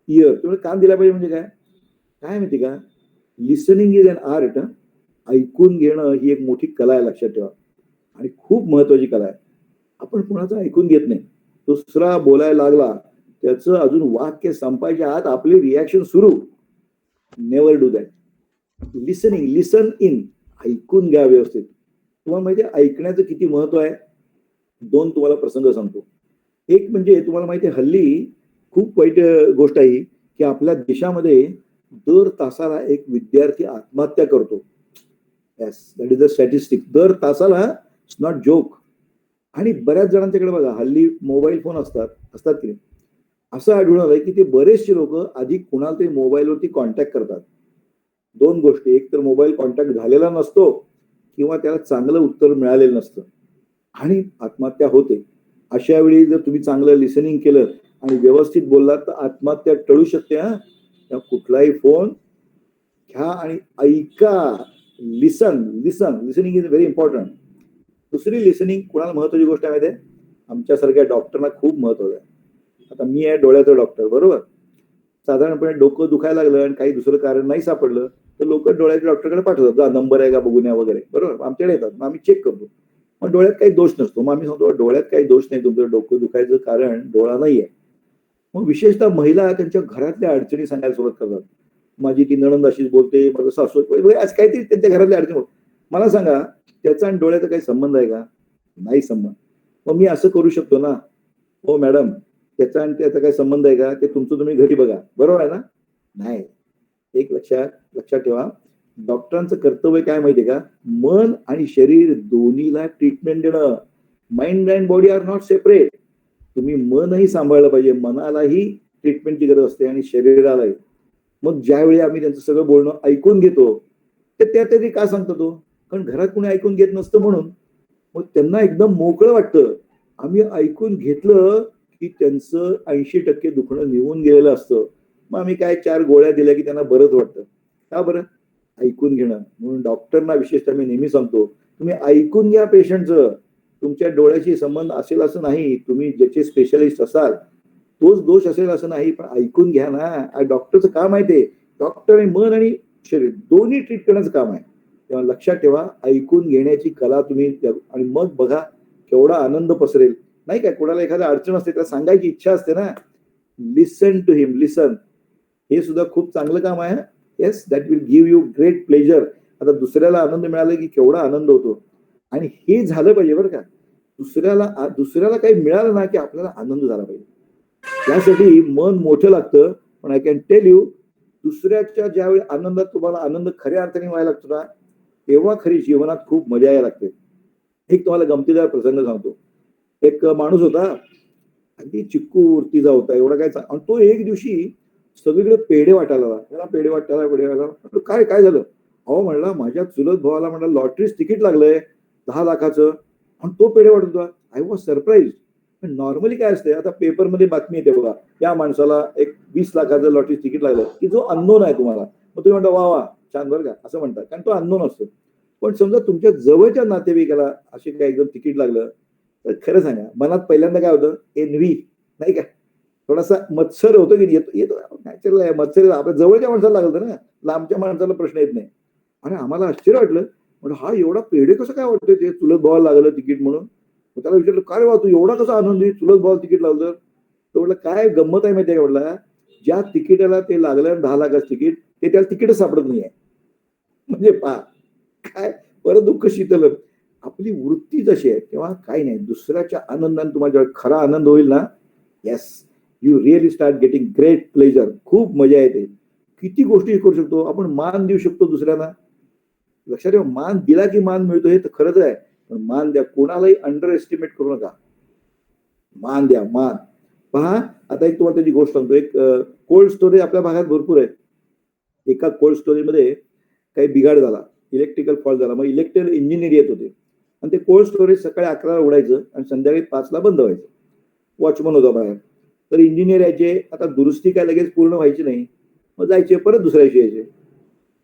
इयर. तुम्ही कान दिला पाहिजे म्हणजे काय? काय माहिती का? Listening is an art. ऐकून घेणं ही एक मोठी कला आहे, लक्षात ठेवा. आणि खूप महत्वाची कला आहे. आपण कोणाचं ऐकून घेत नाही. दुसरा बोलायला लागला, त्याचं अजून वाक्य संपायच्या आत आपली रिॲक्शन सुरू. Never do that. Listening, listen in. ऐकून घ्या व्यवस्थित. तुम्हाला माहिती आहे ऐकण्याचं किती महत्व आहे? 2 तुम्हाला प्रसंग सांगतो. एक म्हणजे तुम्हाला माहिती आहे, हल्ली खूप वाईट गोष्ट आहे की आपल्या देशामध्ये दर तासाला एक विद्यार्थी आत्महत्या करतो. Yes, that is the statistic. दर तासाला. It's not joke. आणि बऱ्याच जणांच्याकडे बघा हल्ली मोबाईल फोन असतात की नाही? असं आढळून आलंय की ते बरेचसे लोक आधी कुणाला तरी मोबाईलवरती कॉन्टॅक्ट करतात. दोन गोष्टी, एक तर मोबाईल कॉन्टॅक्ट झालेला नसतो किंवा त्याला चांगलं उत्तर मिळालेलं नसतं आणि आत्महत्या होते. अशा वेळी जर तुम्ही चांगलं लिसनिंग केलं आणि व्यवस्थित बोललात तर आत्महत्या टळू शकते. हा, त्या कुठलाही फोन घ्या आणि ऐका. Listening is very important. दुसरी लिसनिंग कुणाला महत्वाची गोष्ट आहे माहिती आहे? आमच्यासारख्या डॉक्टरना खूप महत्वाचं आहे. आता मी आहे डोळ्याचा डॉक्टर, बरोबर. साधारणपणे डोकं दुखायला लागलं आणि काही दुसरं कारण नाही सापडलं तर लोक डोळ्याच्या डॉक्टरकडे पाठवतात, जा नंबर आहे का बघून या वगैरे, बरोबर. आमच्याकडे येतात, मग आम्ही चेक करतो. मग डोळ्यात काही दोष नसतो, मग आम्ही सांगतो डोळ्यात काही दोष नाही, तुमचं डोकं दुखायचं कारण डोळा नाहीये. मग विशेषतः महिला त्यांच्या घरातल्या अडचणी सांगायला सुरुवात करतात. माझी ती नणंद अशीच बोलते, माझं सासू आज काहीतरी त्यांच्या घरातल्या अडचणी होत. मला सांगा त्याचा आणि डोळ्याचा काही संबंध आहे का? नाही संबंध. मग मी असं करू शकतो ना, हो मॅडम त्याचा आणि त्याचा काही संबंध आहे का? ते तुमचं तुम्ही घरी बघा, बरोबर आहे ना? नाही. एक लक्षात ठेवा, डॉक्टरांचं कर्तव्य काय माहितीये का? मन आणि शरीर दोन्हीला ट्रीटमेंट देणं. Mind and body are not separate. तुम्ही मनही सांभाळलं पाहिजे, मनालाही ट्रीटमेंटची गरज असते आणि शरीरालाही. मग ज्यावेळी आम्ही त्यांचं सगळं बोलणं ऐकून घेतो तर त्या का सांगतो तो? कारण घरात कोणी ऐकून घेत नसतं म्हणून. मग त्यांना एकदम मोकळं वाटतं. आम्ही ऐकून घेतलं की त्यांचं 80% दुखणं निघून गेलेलं असतं. मग आम्ही काय 4 गोळ्या दिल्या की त्यांना बरंच वाटतं. का बरं? ऐकून घेणं. म्हणून डॉक्टरना विशेषतः मी नेहमी सांगतो, तुम्ही ऐकून घ्या पेशंटचं. तुमच्या डोळ्याशी संबंध असेल असं नाही, तुम्ही ज्याचे स्पेशलिस्ट असाल तोच दोष असेल असं नाही, पण ऐकून घ्या ना. डॉक्टरचं काम आहे ते. डॉक्टर मन आणि शरीर दोन्ही ट्रीट करण्याचं काम आहे. तेव्हा लक्षात ठेवा, ऐकून घेण्याची कला तुम्ही आणि मग बघा केवढा आनंद पसरेल. नाही काय, कोणाला एखादा अडचण असते त्याला सांगायची इच्छा असते ना, लिसन टू हिम, लिसन. हे सुद्धा खूप चांगलं काम आहे. Yes, that will give you great pleasure. आता दुसऱ्याला आनंद मिळाला की केवढा आनंद होतो. आणि हे झालं पाहिजे बरं का. दुसऱ्याला काही मिळालं ना की आपल्याला आनंद झाला पाहिजे. त्यासाठी मन मोठं लागतं. पण आय कॅन टेल यू, दुसऱ्याच्या ज्यावेळी आनंदात तुम्हाला आनंद खऱ्या अर्थाने व्हायला लागतो ना, तेव्हा खरी जीवनात खूप मजा यायला लागते. एक तुम्हाला गमतीदार प्रसंग सांगतो. एक माणूस होता, अगदी चिक्कू वृत्तीचा होता, एवढा काय आणि तो एक दिवशी सगळीकडे पेढे वाटायला लागला. त्याला पेढे वाटायला काय काय झालं? अहो म्हणला, माझ्या चुलत भावाला म्हणला लॉटरीच तिकीट लागलंय 10 लाखाचं आणि तो पेढे वाटत होता. I was surprise. नॉर्मली काय असते, आता पेपरमध्ये बातमी येते बघा, या माणसाला एक 20 लाखाचं लॉटरी तिकीट लागलं की जो अननोन आहे तुम्हाला, मग तुम्ही म्हणता वा वा छान बरं का, असं म्हणतात, कारण तो अननोन असतो. पण समजा तुमच्या जवळच्या नातेवाईकाला असे काय एकदम तिकीट लागलं तर खरं सांगा, मनात पहिल्यांदा काय होतं? एनव्ही, नाही का? थोडासा मत्सर होतो की येतो नॅचरल आहे मत्सर. आपल्या जवळच्या माणसाला लागलं ना, लांबच्या माणसाला प्रश्न येत नाही. आणि आम्हाला आश्चर्य वाटलं, म्हणजे हा एवढा पेढे कसं काय वाटतोय, ते चुलत भावाला लागलं तिकीट म्हणून. त्याला विचारलं, काय रे बा तू एवढा कसा आनंदी, चुलत भावाला तिकीट लागलं? तो म्हटलं काय गंमत आहे माहिती आहे का, म्हटलं ज्या तिकिटाला ते लागलं 10 लाखाचं तिकीट, ते त्याला तिकीटच सापडत नाहीये. म्हणजे पहा काय परत दुःख शीतल. आपली वृत्ती जशी आहे तेव्हा काही नाही, दुसऱ्याच्या आनंदाने तुम्हाला जेव्हा खरा आनंद होईल ना, yes, you really start getting great pleasure. खूप मजा येते. किती गोष्टी करू शकतो आपण. मान देऊ शकतो दुसऱ्यांना. लक्षात ठेवा, मान दिला की मान मिळतो हे तर खरंच आहे. पण मान द्या, कोणालाही अंडर एस्टिमेट करू नका. मान द्या, मान. पहा आता एक तुम्हाला त्याची गोष्ट सांगतो. एक कोल्ड स्टोरेज आपल्या भागात भरपूर आहे. एका कोल्ड स्टोरेजमध्ये काही बिघाड झाला, इलेक्ट्रिकल फॉल्ट झाला. मग इलेक्ट्रिकल इंजिनियर येत होते आणि ते कोल्ड स्टोरेज सकाळी 11ला उघडायचं आणि संध्याकाळी 5ला बंद व्हायचं. वॉचमन होता बाहेर. तर इंजिनियर यायचे. आता दुरुस्ती काय लगेच पूर्ण व्हायची नाही, मग जायचे परत दुसऱ्या दिवशी यायचे.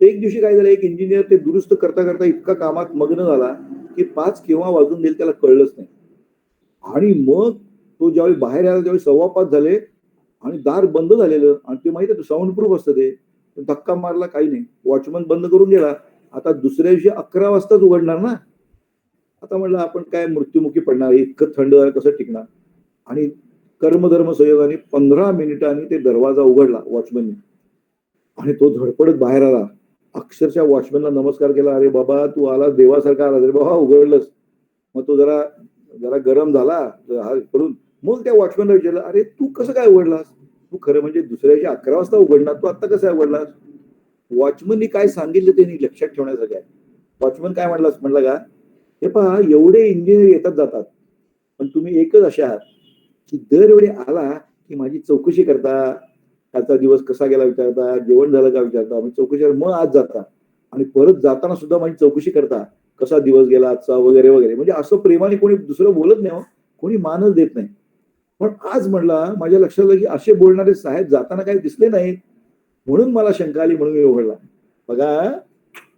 एक दिवशी काय झालं, एक इंजिनियर ते दुरुस्त करता करता इतका कामात मग्न झाला की 5 केव्हा वाजून दिले त्याला कळलंच नाही. आणि मग तो ज्यावेळी बाहेर आला त्यावेळी 5:15 झाले आणि दार बंद झालेलं. आणि ते माहिती आहे साऊंड प्रूफ असतं ते. धक्का मारला, काही नाही, वॉचमन बंद करून गेला. आता दुसऱ्या दिवशी 11 वाजताच उघडणार ना. आता म्हणलं आपण काय मृत्युमुखी पडणार, इतकं थंड झालं कसं टिकणार. आणि कर्मधर्म संयोगाने 15 मिनिटांनी ते दरवाजा उघडला वॉचमनने आणि तो धडपडत बाहेर आला. अक्षरशः वॉचमॅनला नमस्कार केला. अरे बाबा तू आला, देवासारखा आला रे बाबा, उघडलंस. मग तो जरा गरम झाला पडून. मग त्या वॉचमॅनला विचारलं, अरे तू कसं काय उघडलास? तू खरं म्हणजे दुसऱ्या दिवशी 11 वाजता उघडणार, तू आता कसं उघडलास? वॉचमननी काय सांगितलं त्यांनी लक्षात ठेवण्याचं काय. वॉचमन काय म्हणलं का, हे पहा एवढे इंजिनियर येतात जातात, पण तुम्ही एकच असे आहात की दरवेळी आला की माझी चौकशी करता, कालचा दिवस कसा गेला विचारता, जेवण झालं का विचारता, मग चौकशीवर मग आज जाता आणि परत जाताना सुद्धा माझी चौकशी करता, कसा दिवस गेला आजचा वगैरे वगैरे. म्हणजे असं प्रेमाने कोणी दुसरं बोलत नाही हो, कोणी मानच देत नाही. पण आज म्हणला माझ्या लक्षात आलं की असे बोलणारे साहेब जाताना काही दिसले नाहीत, म्हणून मला शंका आली, म्हणून मी उघडला. बघा,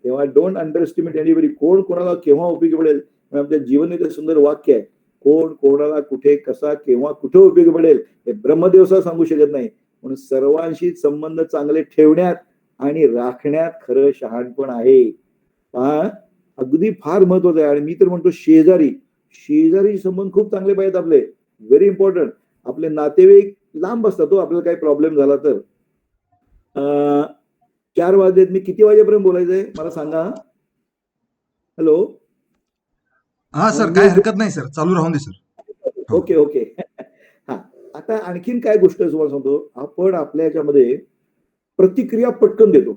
तेव्हा डोंट अंडर एस्टिमेट एनीबडी. कोण कोणाला केव्हा उपयोगी पडेल. आमच्या जीवनात सुंदर वाक्य आहे, कोण कोणाला कुठे कसा केव्हा कुठे उपयोगी पडेल हे ब्रह्मदेव सुद्धा सांगू शकत नाही. म्हणून सर्वांशी संबंध चांगले ठेवण्यात आणि राखण्यात खरं शहाणपण आहे. पहा, अगदी फार महत्वाचं आहे. आणि मी तर म्हणतो शेजारी संबंध खूप चांगले पाहिजेत आपले, व्हेरी इम्पॉर्टंट. आपले नातेवाईक लांब असतात तो, आपल्याला काही प्रॉब्लेम झाला तर. 4 वाजलेत, मी किती वाजेपर्यंत बोलायचंय मला सांगा. हॅलो. हा सर, काय हरकत नाही सर, चालू राहून दे सर. हो. ओके. हा, आता आणखीन काय गोष्ट तुम्हाला सांगतो. आपण आपल्या याच्यामध्ये प्रतिक्रिया पटकन देतो,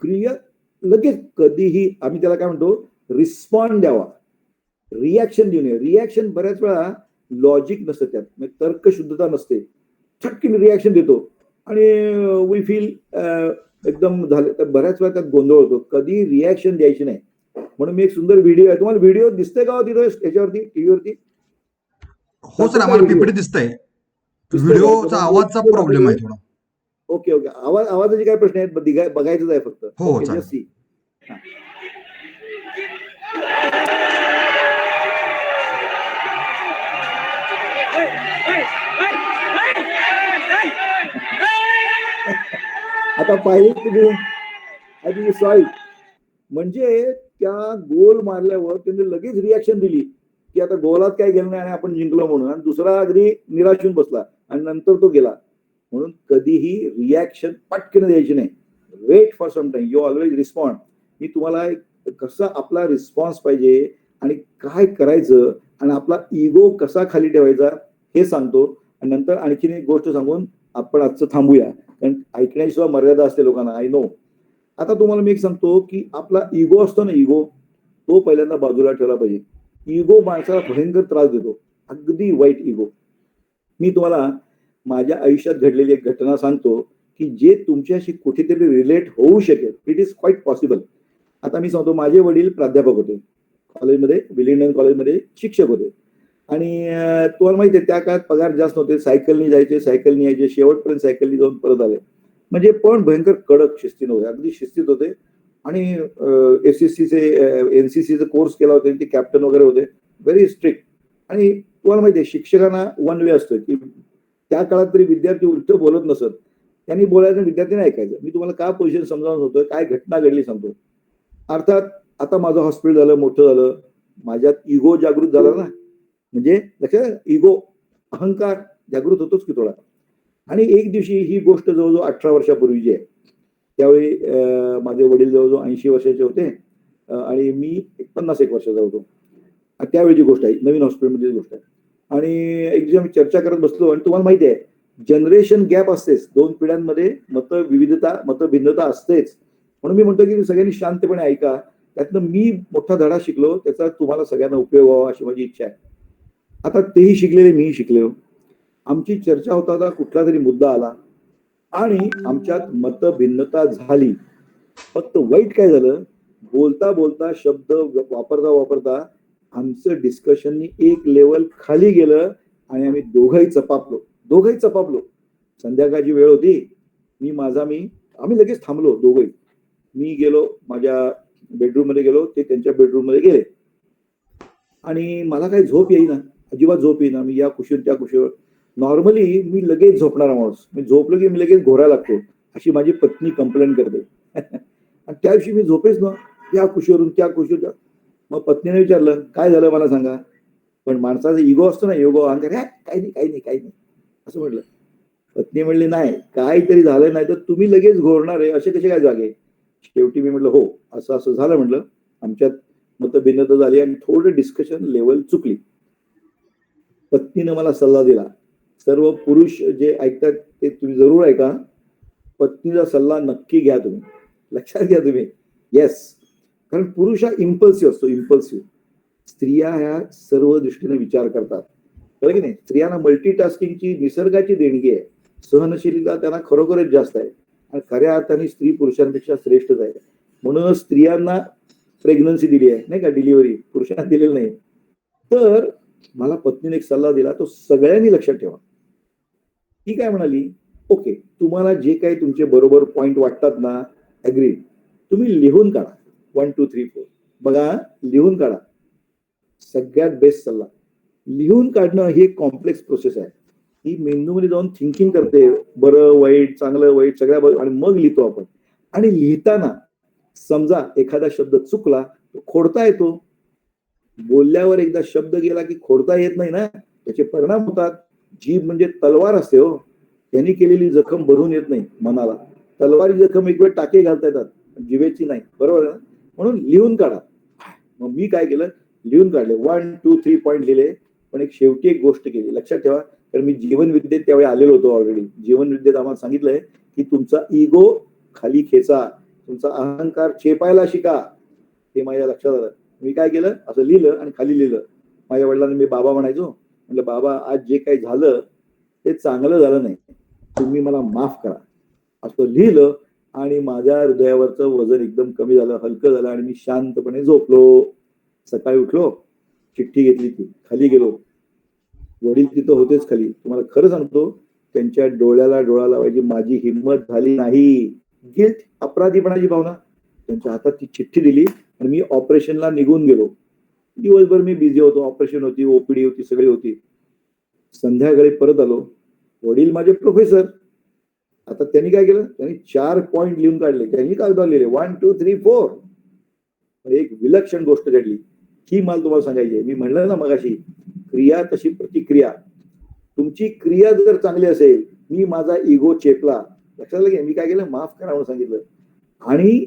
क्रिया लगेच कधीही. आम्ही त्याला काय म्हणतो, रिस्पॉन्ड द्यावा, रिॲक्शन देऊ नये. रिॲक्शन बऱ्याच वेळा लॉजिक नसतं, त्यात म्हणजे तर्कशुद्धता नसते. छटकीन रिॲक्शन देतो आणि वी फील एकदम झालं, तर बऱ्याच वेळा त्यात गोंधळ होतो. कधी रिॲक्शन द्यायची नाही. म्हणून मी एक सुंदर व्हिडिओ आहे, तुम्हाला व्हिडिओ दिसतंय का तिथं याच्यावरती, टीव्हीवरती? हो सर, आम्हाला पीपीटी दिसतंय. व्हिडिओचा आवाजचा प्रॉब्लेम आहे थोडा. ओके. आवाजाचे काय प्रश्न आहेत बघायचंच आहे फक्त. हो, ओके, चालेल. Just see. आता पाहिले तुम्ही सॉरी, म्हणजे त्या गोल मारल्यावर त्यांनी लगेच रिॲक्शन दिली की आता गोलात काय गेलं नाही आणि आपण जिंकलो म्हणून, आणि दुसरा अगदी निराश होऊन बसला आणि नंतर तो गेला. म्हणून कधीही रिॲक्शन पटकन द्यायची नाही. Wait for some time, you always respond. मी तुम्हाला कसा आपला रिस्पॉन्स पाहिजे आणि काय करायचं आणि आपला इगो कसा खाली ठेवायचा हे सांगतो. आणि नंतर आणखीन एक गोष्ट सांगून आपण आजचं थांबूया, कारण ऐकण्याची सुद्धा मर्यादा असते लोकांना, आय नो. आता तुम्हाला मी एक सांगतो की आपला इगो असतो ना, इगो, तो पहिल्यांदा बाजूला ठेवला पाहिजे. इगो माणसाला भयंकर त्रास देतो, अगदी वाईट इगो. मी तुम्हाला माझ्या आयुष्यात घडलेली एक घटना सांगतो की जे तुमच्याशी कुठेतरी रिलेट होऊ शकेल. It is quite possible. आता मी सांगतो, माझे वडील प्राध्यापक होते कॉलेजमध्ये, विलिंग्डन कॉलेजमध्ये शिक्षक होते. आणि तुम्हाला माहिती आहे त्या काळात पगार जास्त नव्हते, सायकलनी जायचे, सायकलनी यायचे, शेवटपर्यंत सायकलनी जाऊन परत आले. म्हणजे पण भयंकर कडक शिस्तीनं होते, अगदी शिस्तीत होते. आणि SSCचे NCCचे कोर्स केला होता, ते कॅप्टन वगैरे होते, व्हेरी स्ट्रिक्ट. आणि तुम्हाला माहिती आहे शिक्षकांना वन वे असतं की त्या काळात तरी विद्यार्थी उलट बोलत नसत, त्यांनी बोलायचं, विद्यार्थ्यांनी ऐकायचं. मी तुम्हाला काय पोझिशन समजावून होतोय, काय घटना घडली सांगतो. अर्थात आता माझं हॉस्पिटल झालं, मोठं झालं, माझ्यात इगो जागृत झाला ना, म्हणजे लक्षात, इगो, अहंकार जागृत होतोच की थोडा. आणि एक दिवशी, ही गोष्ट जवळजवळ 18 वर्षापूर्वीची आहे. त्यावेळी माझे वडील जवळजवळ 80 वर्षाचे होते आणि मी 51 वर्षाचा होतो. त्यावेळीची गोष्ट आहे, नवीन हॉस्पिटलमधली गोष्ट आहे. आणि एक दिवशी आम्ही चर्चा करत बसलो आणि तुम्हाला माहिती आहे जनरेशन गॅप असतेच, 2 पिढ्यांमध्ये मतभिन्नता असतेच. म्हणून मी म्हणतो की सगळ्यांनी शांतपणे ऐका, त्यातनं मी मोठा धडा शिकलो, त्याचा तुम्हाला सगळ्यांना उपयोग व्हावा अशी माझी इच्छा आहे. आता तेही शिकलेले, मीही शिकलो. आमची चर्चा होता, कुठला तरी मुद्दा आला आणि आमच्यात मतभिन्नता झाली. फक्त वाईट काय झालं, बोलता बोलता, शब्द वापरता आमचं डिस्कशननी एक लेवल खाली गेलं आणि आम्ही दोघंही चपापलो. संध्याकाळची वेळ होती, आम्ही लगेच थांबलो दोघंही. मी गेलो माझ्या बेडरूम मध्ये गेलो, ते त्यांच्या बेडरूम मध्ये गेले. आणि मला काही झोप येईना, अजिबात झोप येईना. मी या कुशीवर त्या कुशीवर, नॉर्मली मी लगेच झोपणारा माणूस, मी झोपलो की मी लगेच घोरायला लागतो, अशी माझी पत्नी कंप्लेंट करते. आणि त्या दिवशी मी झोपेच ना, या कुशीवरून त्या कुशीवर. मग पत्नीने विचारलं, काय झालं मला सांगा. पण माणसाचा इगो असतो ना, इगो, अहंकार, काही नाही असं म्हटलं. पत्नी म्हणली, नाही काहीतरी झालं, नाही तर तुम्ही लगेच घोरणार आहे, असे कसे काय जागे. शेवटी मी म्हटलं, हो असं झालं म्हटलं, आमच्यात मतभिन्नता झाली आणि थोडं डिस्कशन लेवल चुकली. पत्नीनं मला सल्ला दिला, सर्व पुरुष जे ऐकतात ते तुम्ही जरूर ऐका, पत्नीचा सल्ला नक्की घ्या तुम्ही, लक्षात घ्या तुम्ही. येस, कारण पुरुष हा इम्पल्सिव्ह असतो, इम्पल्सिव्ह. स्त्रिया ह्या सर्व दृष्टीने विचार करतात. कळलं की नाही. स्त्रियांना मल्टीटास्किंगची निसर्गाची देणगी आहे. सहनशीलता त्यांना खरोखरच जास्त आहे आणि खऱ्या अर्थाने स्त्री पुरुषांपेक्षा श्रेष्ठच आहे. म्हणूनच स्त्रियांना प्रेग्नन्सी दिली आहे नाही का, डिलिव्हरी, पुरुषांना दिलेलं नाही. तर मला पत्नीने एक सल्ला दिला, तो सगळ्यांनी लक्षात ठेवा. ती काय म्हणाली, ओके तुम्हाला जे काही तुमचे बरोबर पॉइंट वाटतात ना, ऍग्री, तुम्ही लिहून काढा 1 2 3 4. बघा लिहून काढा. सगळ्यात बेस्ट सल्ला. लिहून काढणं ही एक कॉम्प्लेक्स प्रोसेस आहे. ती मेंदूमध्ये जाऊन थिंकिंग करते, बरं वाईट, चांगलं वाईट सगळ्या आणि मग लिहितो आपण. आणि लिहिताना समजा एखादा शब्द चुकला तो खोडता येतो. बोलल्यावर एकदा शब्द गेला की खोडता येत नाही ना, त्याचे परिणाम होतात. जीभ म्हणजे तलवार असते हो, त्यांनी केलेली जखम भरून येत नाही मनाला. तलवारी जखम एक वेळ टाके घालता येतात, जिभेची नाही, बरोबर आहे ना. म्हणून लिहून काढा. मग मी काय केलं, लिहून काढले 1 2 3 पॉईंट लिहिले. पण एक शेवटी एक गोष्ट केली, लक्षात ठेवा. तर मी जीवन विद्येत त्यावेळी आलेलो होतो ऑलरेडी. जीवन विद्येत आम्हाला सांगितलंय की तुमचा इगो खाली खेचा, तुमचा अहंकार चेपायला शिका. हे माझ्या लक्षात आलं. मी काय केलं, असं लिहिलं आणि खाली लिहिलं. माझ्या वडिलांना मी बाबा म्हणायचो. म्हटलं बाबा आज जे काही झालं ते चांगलं झालं नाही, तुम्ही मला माफ करा, असं लिहिलं. आणि माझ्या हृदयावरचं वजन एकदम कमी झालं, हलकं झालं आणि मी शांतपणे झोपलो. सकाळी उठलो, चिठ्ठी घेतली, ती खाली गेलो. वडील तिथं होतेच खाली. तुम्हाला खरं सांगतो, त्यांच्या डोळ्याला डोळा लावायची माझी हिंमत झाली नाही. गिल्ट, अपराधीपणाची भावना. त्यांच्या हातात ती चिठ्ठी दिली आणि मी ऑपरेशनला निघून गेलो. दिवसभर मी बिझी होतो, ऑपरेशन होती, ओपीडी होती, सगळी होती. संध्याकाळी परत आलो. वडील माझे प्रोफेसर. आता त्यांनी काय केलं, त्यांनी 4 पॉइंट लिहून काढले. त्यांनी कागदावर लिहिले 1 2 3 4. एक विलक्षण गोष्ट घडली, ही मला तुम्हाला सांगायची आहे. मी म्हणलं ना मगाशी, क्रिया तशी प्रतिक्रिया. तुमची क्रिया जर चांगली असेल, मी माझा इगो चेपला, लक्षात आलं. मी काय केलं, माफ करा म्हणून सांगितलं आणि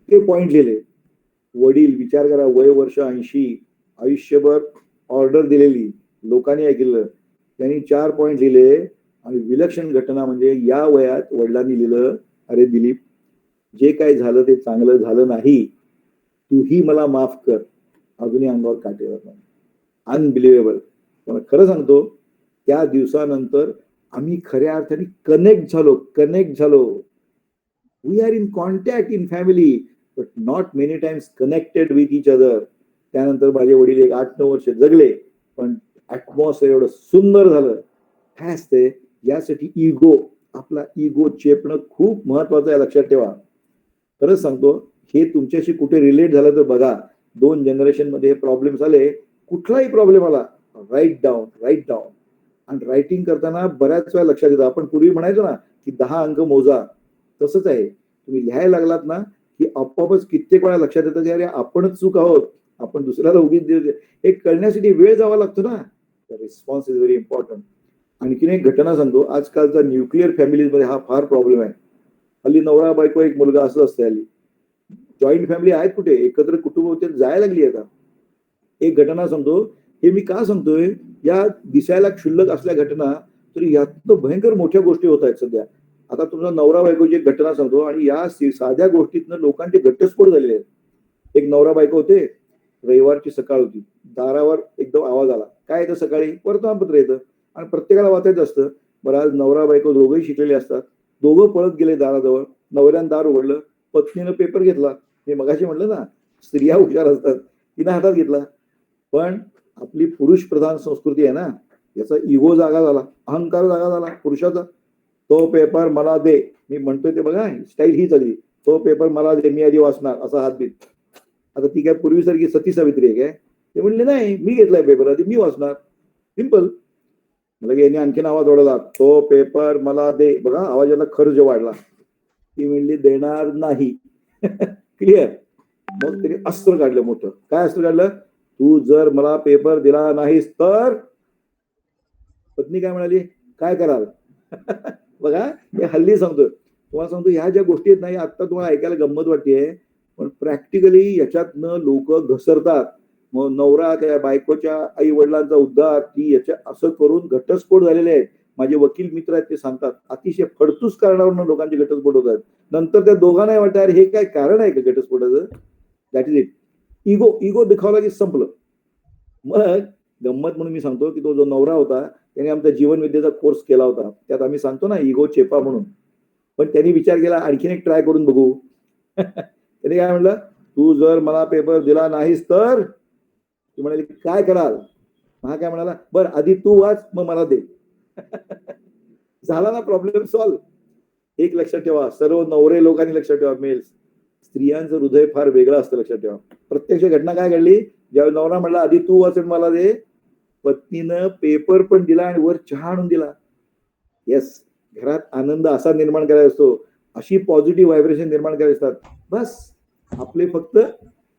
ते पॉइंट लिहिले. वडील विचार करा, वय वर्ष 80, आयुष्यभर ऑर्डर दिलेली, लोकांनी ऐकलं. त्यांनी 4 पॉइंट लिहिले. आणि विलक्षण घटना म्हणजे या वयात वडिलांनी लिहिलं, अरे दिलीप, जे काही झालं ते चांगलं झालं नाही, तूही मला माफ कर. अजूनही अंगावर काटे येतात. अनबिलिव्हेबल. पण खरं सांगतो, त्या दिवसानंतर आम्ही खऱ्या अर्थाने कनेक्ट झालो. We are in contact in family, but not many times connected with each other. त्यानंतर माझे वडील एक 8-9 वर्ष जगले, पण ऍटमॉस्फिअर एवढं सुंदर झालं. काय असते, यासाठी इगो, आपला इगो चेपणं खूप महत्वाचं आहे, लक्षात ठेवा. खरंच सांगतो, हे तुमच्याशी कुठे रिलेट झालं तर बघा. 2 जनरेशन मध्ये हे प्रॉब्लेम्स आले. कुठलाही प्रॉब्लेम आला, राईट डाऊन. आणि रायटिंग करताना बऱ्याच वेळा लक्षात येतं. आपण पूर्वी म्हणायचो ना की 10 अंक मोजा, तसंच आहे. तुम्ही लिहायला लागलात ना की आपोआपच कित्येक वेळा लक्षात येतं की अरे आपणच चूक आहोत, आपण दुसऱ्याला उगीच हे कळण्यासाठी वेळ जावा लागतो ना. Response is very important. आणखीन एक घटना सांगतो. आजकालचा न्यूक्लिअर फॅमिलीमध्ये हा फार प्रॉब्लेम आहे. हल्ली नवरा बायको एक मुलगा असं असतं. हल्ली जॉईंट फॅमिली आहेत कुठे, एकत्र कुटुंब होते, जायला लागली आता. एक घटना सांगतो. हे मी का सांगतोय, या दिसायला क्षुल्लक असल्या घटना तरी यात भयंकर मोठ्या गोष्टी होत आहेत सध्या. आता तुमचा नवरा बायकोची एक घटना सांगतो. आणि या साध्या गोष्टीतनं लोकांचे घटस्फोट झालेले आहेत. एक नवरा बायको होते. रविवारची सकाळ होती. दारावर एकदम आवाज आला. काय येतं सकाळी, वर्तमानपत्र येतं आणि प्रत्येकाला वाचायचं असतं. बरं, आज नवरा बायको दोघंही शिकलेले असतात. दोघं पळत गेले दाराजवळ. नवऱ्यानं दार उघडलं, पत्नीनं पेपर घेतला. मी मगाशी म्हटलं ना, स्त्रिया हुशार असतात, तिनं हातात घेतला. पण आपली पुरुष प्रधान संस्कृती आहे ना, याचा इगो जागा झाला, अहंकार जागा झाला पुरुषाचा. तो पेपर मला दे, मी म्हणतोय ते बघा, स्टाईल ही चालली. तो पेपर मला दे, मी आधी वाचणार, असा हात देत. आता ती काय पूर्वीसारखी सती सावित्री आहे काय? ते म्हणले नाही, मी घेतलाय पेपर, आधी मी वाचणार. सिंपल. म्हणजे याने आणखीन आवाज वाढवला, तो पेपर मला दे. बघा आवाजाला खर्च वाढला. ती म्हणली देणार नाही. क्लिअर. मग तिने अस्त्र काढलं मोठं. काय अस्त्र काढलं, तू जर मला पेपर दिला नाहीस तर. पत्नी काय म्हणाली, काय कराल? बघा, हे हल्ली सांगतोय तुम्हाला. सांगतो ह्या ज्या गोष्टी आहेत नाही, आता तुम्हाला ऐकायला गंमत वाटते, पण प्रॅक्टिकली याच्यातनं लोक घसरतात. मग नवरा त्या बायकोच्या आई वडिलांचा उद्धार, ती याच्या असं करून घटस्फोट झालेले आहेत. माझे वकील मित्र आहेत, ते सांगतात अतिशय फडतूस कारणावरून लोकांचे घटस्फोट होत आहेत. नंतर त्या दोघांनाही वाटतं अरे हे काय कारण आहे का घटस्फोटाचं. That is it. इगो दिखावला की संपलं. मग गंमत म्हणून मी सांगतो की तो जो नवरा होता त्याने आमचा जीवनविद्येचा कोर्स केला होता. त्यात आम्ही सांगतो ना इगो चेपा म्हणून. पण त्यांनी विचार केला आणखीन एक ट्राय करून बघू. त्याने काय म्हणलं, तू जर मला पेपर दिला नाहीस तर ती म्हणाली काय कराल. हा काय म्हणाला, बरं आधी तू वाच मग मला दे. झाला ना प्रॉब्लेम सॉल्व. एक लक्षात ठेवा, सर्व नवरे लोकांनी लक्षात ठेवा, मेल्स, स्त्रियांचं हृदय फार वेगळं असतं, लक्षात ठेवा. प्रत्यक्ष घटना काय घडली, ज्यावेळी नवरा म्हणला आधी तू वाच आणि मला दे, पत्नीनं पेपर पण दिला आणि वर चहा आणून दिला. येस, घरात आनंद असा निर्माण करायचा असतो, अशी पॉझिटिव्ह व्हायब्रेशन निर्माण करायचे असतात. बस आपले फक्त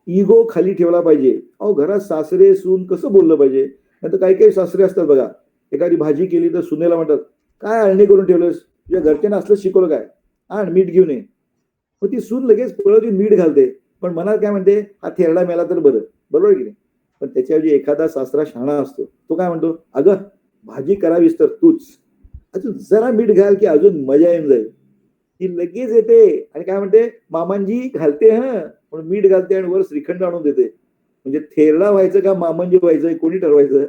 इगो खाली ठेवला पाहिजे. अहो घरात सासरे सून कसं बोललं पाहिजे. नाही काही काही सासरे असतात बघा, एखादी भाजी केली तर सुनेला म्हणतात काय अळणी करून ठेवलंस, तुझ्या घरच्यांना असलं शिकवलं काय, आण मीठ घेऊन ये. मग ती सून लगेच पळत मीठ घालते, पण मनात काय म्हणते हा थेरडा मेला तर बरं. बरोबर की नाही. पण त्याच्याऐवजी एखादा सासरा शहाणा असतो, तो काय म्हणतो, अगं भाजी करावीस तर तूच, अजून जरा मीठ घाल की अजून मजा येऊन जाईल. ती लगेच येते आणि काय म्हणते, मामांजी घालते हा, म्हणून मीठ घालते आणि वर श्रीखंड आणून देते. म्हणजे थेरडा व्हायचं का मामांजी व्हायचं, कोणी ठरवायचं,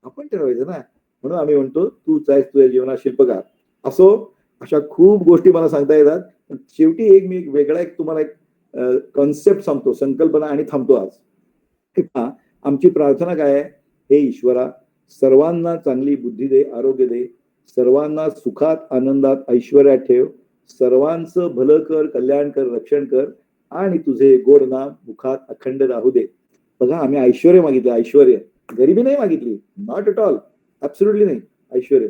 आपण ठरवायचं ना. म्हणून आम्ही म्हणतो तूच आहेस तुझ्या जीवनात शिल्पकार. असो, अशा खूप गोष्टी मला सांगता येतात. पण शेवटी मी एक वेगळा एक तुम्हाला एक कॉन्सेप्ट सांगतो, संकल्पना, आणि थांबतो आज. आमची प्रार्थना काय आहे, हे ईश्वरा सर्वांना चांगली बुद्धी दे, आरोग्य दे, सर्वांना सुखात आनंदात ऐश्वर्यात ठेव, सर्वांचं भलं कर, कल्याण कर, रक्षण कर, आणि तुझे गोड नाम मुखात अखंड राहू दे. बघा आम्ही ऐश्वर्य मागितलं, ऐश्वर्य, गरिबी नाही मागितली, नॉट एट ऑल, ऍब्सोल्युटली नाही, ऐश्वर्य.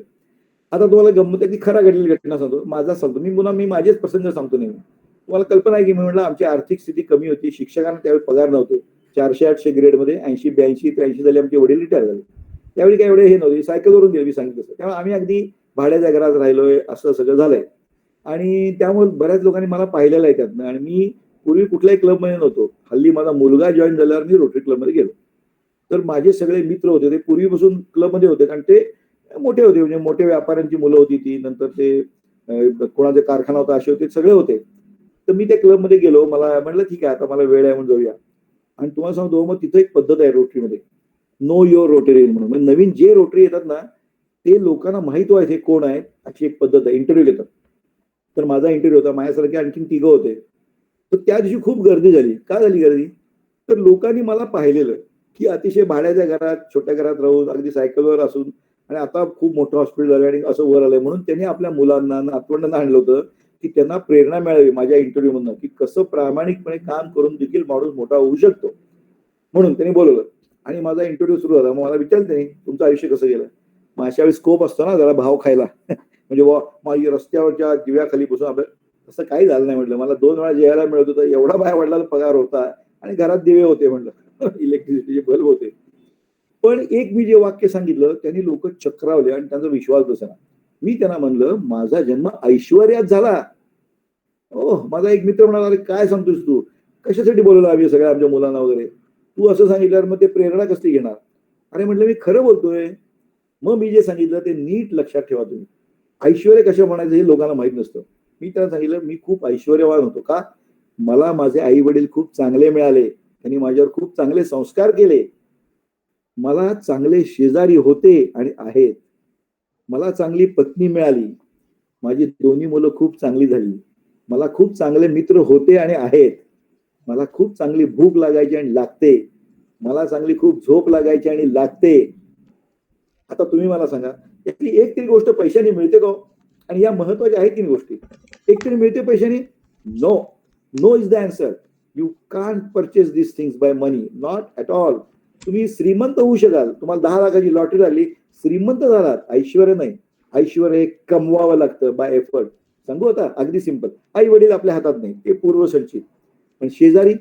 आता तुम्हाला गंमत आहे, ती खरा घडलेली घटना सांगतो, माझा सांगतो मी माझेच प्रसंग सांगतो नेहमी. तुम्हाला कल्पना आहे की मी म्हटलं आमची आर्थिक स्थिती कमी होती, शिक्षकांना त्यावेळी पगार नव्हते, 400-800 ग्रेडमध्ये 80, 82, 83 झाले आमचे वडील रिटायर झाले. त्यावेळी काय एवढे हे नव्हते, सायकलवरून गेले मी सांगितलं तसं. त्यामुळे आम्ही अगदी भाड्याच्या घरात राहिलोय, असं सगळं झालंय. आणि त्यामुळे बऱ्याच लोकांनी मला पाहिलेलं आहे त्यातनं. आणि मी पूर्वी कुठल्याही क्लबमध्ये नव्हतो, हल्ली माझा मुलगा जॉईन झाल्यावर मी रोटरी क्लबमध्ये गेलो. तर माझे सगळे मित्र होते ते पूर्वीपासून क्लबमध्ये होते, कारण ते मोठे होते, म्हणजे मोठे व्यापाऱ्यांची मुलं होती ती, नंतर ते कोणाचा कारखाना होता असे होते, सगळे होते. तर मी त्या क्लबमध्ये गेलो, मला म्हटलं ठीक आहे आता मला वेळ आहे म्हणून जाऊया. आणि तुम्हाला सांगतो मग तिथं एक पद्धत आहे रोटरीमध्ये, नो युअर रोटरीयन म्हणून. म्हणजे नवीन जे रोटरी येतात ना ते लोकांना माहित व्हायचे कोण आहेत, अशी एक पद्धत आहे. इंटरव्ह्यू घेतात. तर माझा इंटरव्ह्यू होता, माझ्यासारखे आणखीन 3 होते. तर त्या दिवशी खूप गर्दी झाली. का झाली गर्दी, तर लोकांनी मला पाहिलेलं की अतिशय भाड्याच्या घरात, छोट्या घरात राहून, अगदी सायकलवर असून, आणि आता खूप मोठं हॉस्पिटल झालं आणि असं वर आलंय, म्हणून त्यांनी आपल्या मुलांना, नातवंडांना आणलं होतं की त्यांना प्रेरणा मिळावी माझ्या इंटरव्ह्यू मधनं, की कसं प्रामाणिकपणे काम करून देखील माणूस मोठा होऊ शकतो. म्हणून त्यांनी बोलवलं आणि माझा इंटरव्ह्यू सुरू झाला. मग मला विचारलं त्यांनी तुमचं आयुष्य कसं गेलं. मग अशा वेळी स्कोप असतो ना जरा भाव खायला. म्हणजे माझी रस्त्यावरच्या दिव्याखाली बसून आपलं असं काही झालं नाही. म्हटलं मला 2 वेळा जेवायला मिळत होतं, एवढा बाहेर वडिलांना पगार होता आणि घरात दिवे होते, म्हटलं इलेक्ट्रिसिटीचे बल्ब होते. पण एक मी जे वाक्य सांगितलं त्यांनी लोक चक्रावले आणि त्यांचा विश्वास बसला. मी त्यांना म्हणलं माझा जन्म ऐश्वर्यात झाला. ओह, माझा एक मित्र म्हणाला अरे काय सांगतोस तू, कशासाठी बोलवलं आम्ही सगळ्या आमच्या मुलांना वगैरे, तू असं सांगितल्यावर मग ते प्रेरणा कसली घेणार. अरे म्हटलं मी खरं बोलतोय. मग मी जे सांगितलं ते नीट लक्षात ठेवा तुम्ही. ऐश्वर्य कशा म्हणायचं हे लोकांना माहित नसतं. मी त्यांना सांगितलं मी खूप ऐश्वर्यवान होतो. का, मला माझे आई वडील खूप चांगले मिळाले, त्यांनी माझ्यावर खूप चांगले संस्कार केले, मला चांगले शेजारी होते आणि आहेत, मला चांगली पत्नी मिळाली, माझी 2 मुलं खूप चांगली झाली, मला खूप चांगले मित्र होते आणि आहेत, मला खूप चांगली भूक लागायची आणि लागते, मला चांगली खूप झोप लागायची आणि लागते. आता तुम्ही मला सांगा यातली एक तरी गोष्ट पैशाने मिळते का. आणि या महत्वाच्या आहेत 3 गोष्टी. एक तरी मिळते पैशाने. No, no is the answer. You can't purchase this things by money, not at all. तुम्ही श्रीमंत होऊ शकाल, तुम्हाला 10 लाखाची लॉटरी लागली, श्रीमंत झालात, ऐश्वर्य नाही. ऐश्वर्य हे कमवावं लागतं बाय एफर्ट. सांगू आता अगदी सिंपल. आई वडील आपल्या हातात नाही, ते पूर्वसंचित. पण शेजारी,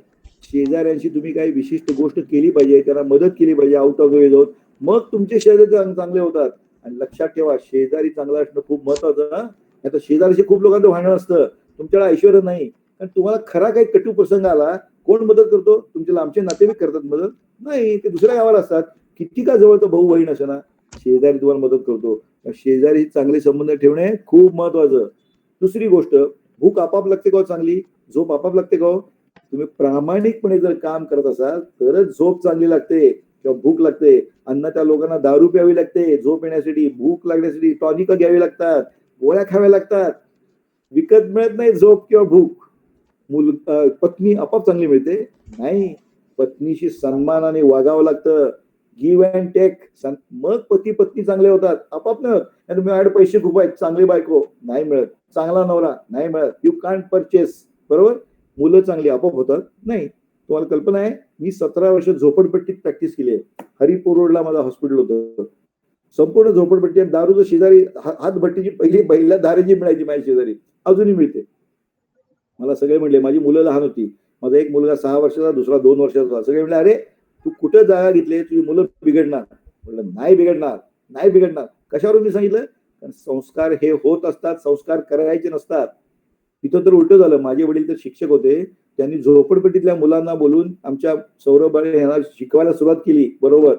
शेजाऱ्यांशी तुम्ही काही विशिष्ट गोष्ट केली पाहिजे, त्यांना मदत केली पाहिजे आउट ऑफ वे जाऊन, मग तुमचे शेजारी चांगले होतात. आणि लक्षात ठेवा शेजारी चांगला असणं खूप महत्वाचं. आता शेजारीशी खूप लोकांचं भांडण असतं, तुमच्याकडे ऐश्वर्य नाही, कारण तुम्हाला खरा काही कटू प्रसंग आला, कोण मदत करतो, तुमचे लांबचे नातेवाईक करतात मदत नाही, ते दुसऱ्या गावाला असतात. किती का जवळ तो भाऊ बहीण असे ना, शेजारी तुम्हाला मदत करतो. शेजारी चांगले संबंध ठेवणे खूप महत्वाचं. दुसरी गोष्ट, भूक आपाप लागते का चांगली, झोप आपाप लागते का. तुम्ही प्रामाणिकपणे जर काम करत असाल तरच झोप चांगली लागते. किंवा भूक लागते, अन्न त्या लोकांना दारू प्यावी लागते, झोप येण्यासाठी, भूक लागण्यासाठी टॉनिक घ्यावी लागतात, गोळ्या खाव्या लागतात. विकत मिळत नाही झोप किंवा भूक. पत्नी आपोआप चांगली मिळते नाही, पत्नीशी सन्मानाने वागावं लागतं, गिव्ह अँड टेक, मग पती पत्नी चांगले होतात आपाप. नाही माझ्याकडे पैसे खूप आहेत, चांगली बायको नाही मिळत, चांगला नवरा नाही मिळत, यू कांट परचेस. बरोबर, मुलं चांगली आपोआप होतात नाही. तुम्हाला कल्पना आहे, मी 17 वर्ष झोपडपट्टीत प्रॅक्टिस केली आहे. हरिपूर रोडला माझं हॉस्पिटल होतं, संपूर्ण झोपडपट्टी, दारूचं शेजारी हातभट्टीची पहिल्या दारी जी मिळायची माझ्या शेजारी अजूनही मिळते. मला सगळे म्हणले, माझी मुलं लहान होती, माझा एक मुलगा 6 वर्षाचा, दुसरा 2 वर्षाचा होता. सगळे म्हणले, अरे तू कुठं जागा घेतली, तुझी मुलं बिघडणार. म्हटलं नाही बिघडणार, नाही बिघडणार. कशावरून मी सांगितलं, कारण संस्कार हे होत असतात, संस्कार करायचे नसतात. तिथं तर उलट झालं. माझे वडील तर शिक्षक होते, त्यांनी झोपडपट्टीतल्या मुलांना बोलून आमच्या सौरभ यांना शिकवायला सुरुवात केली. बरोबर,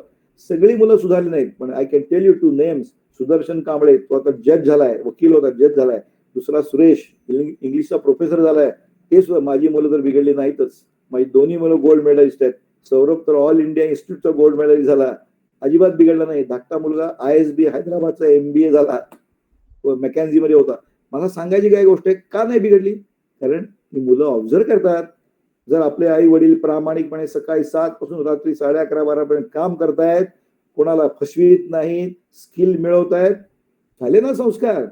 सगळी मुलं सुधारली नाहीत, पण I can tell you 2 names. Sudarshan Kamble, तो आता जज झालाय, वकील होता, जज झालाय. दुसरा सुरेश, इंग्लिशचा प्रोफेसर झालाय. ते सुद्धा, माझी मुलं तर बिघडली नाहीतच. माझी दोन्ही मुलं गोल्ड मेडलिस्ट आहेत. सौरभ तर ऑल इंडिया इन्स्टिट्यूटचा गोल्ड मेडलिस्ट झाला, अजिबात बिघडला नाही. धाकटा मुलगा ISB हैदराबादचा MBA झाला, मेकॅन्झी मध्ये होता. मला सांगायची काय गोष्ट आहे, का नाही बिघडली, कारण ही मुलं ऑब्झर्व करतात. जर आपले आई वडील प्रामाणिकपणे सकाळी 7 पासून रात्री 11:30-12 पर्यंत काम करतायत, कोणाला फसवीत नाहीत, स्किल मिळवतायत, झाले ना संस्कार.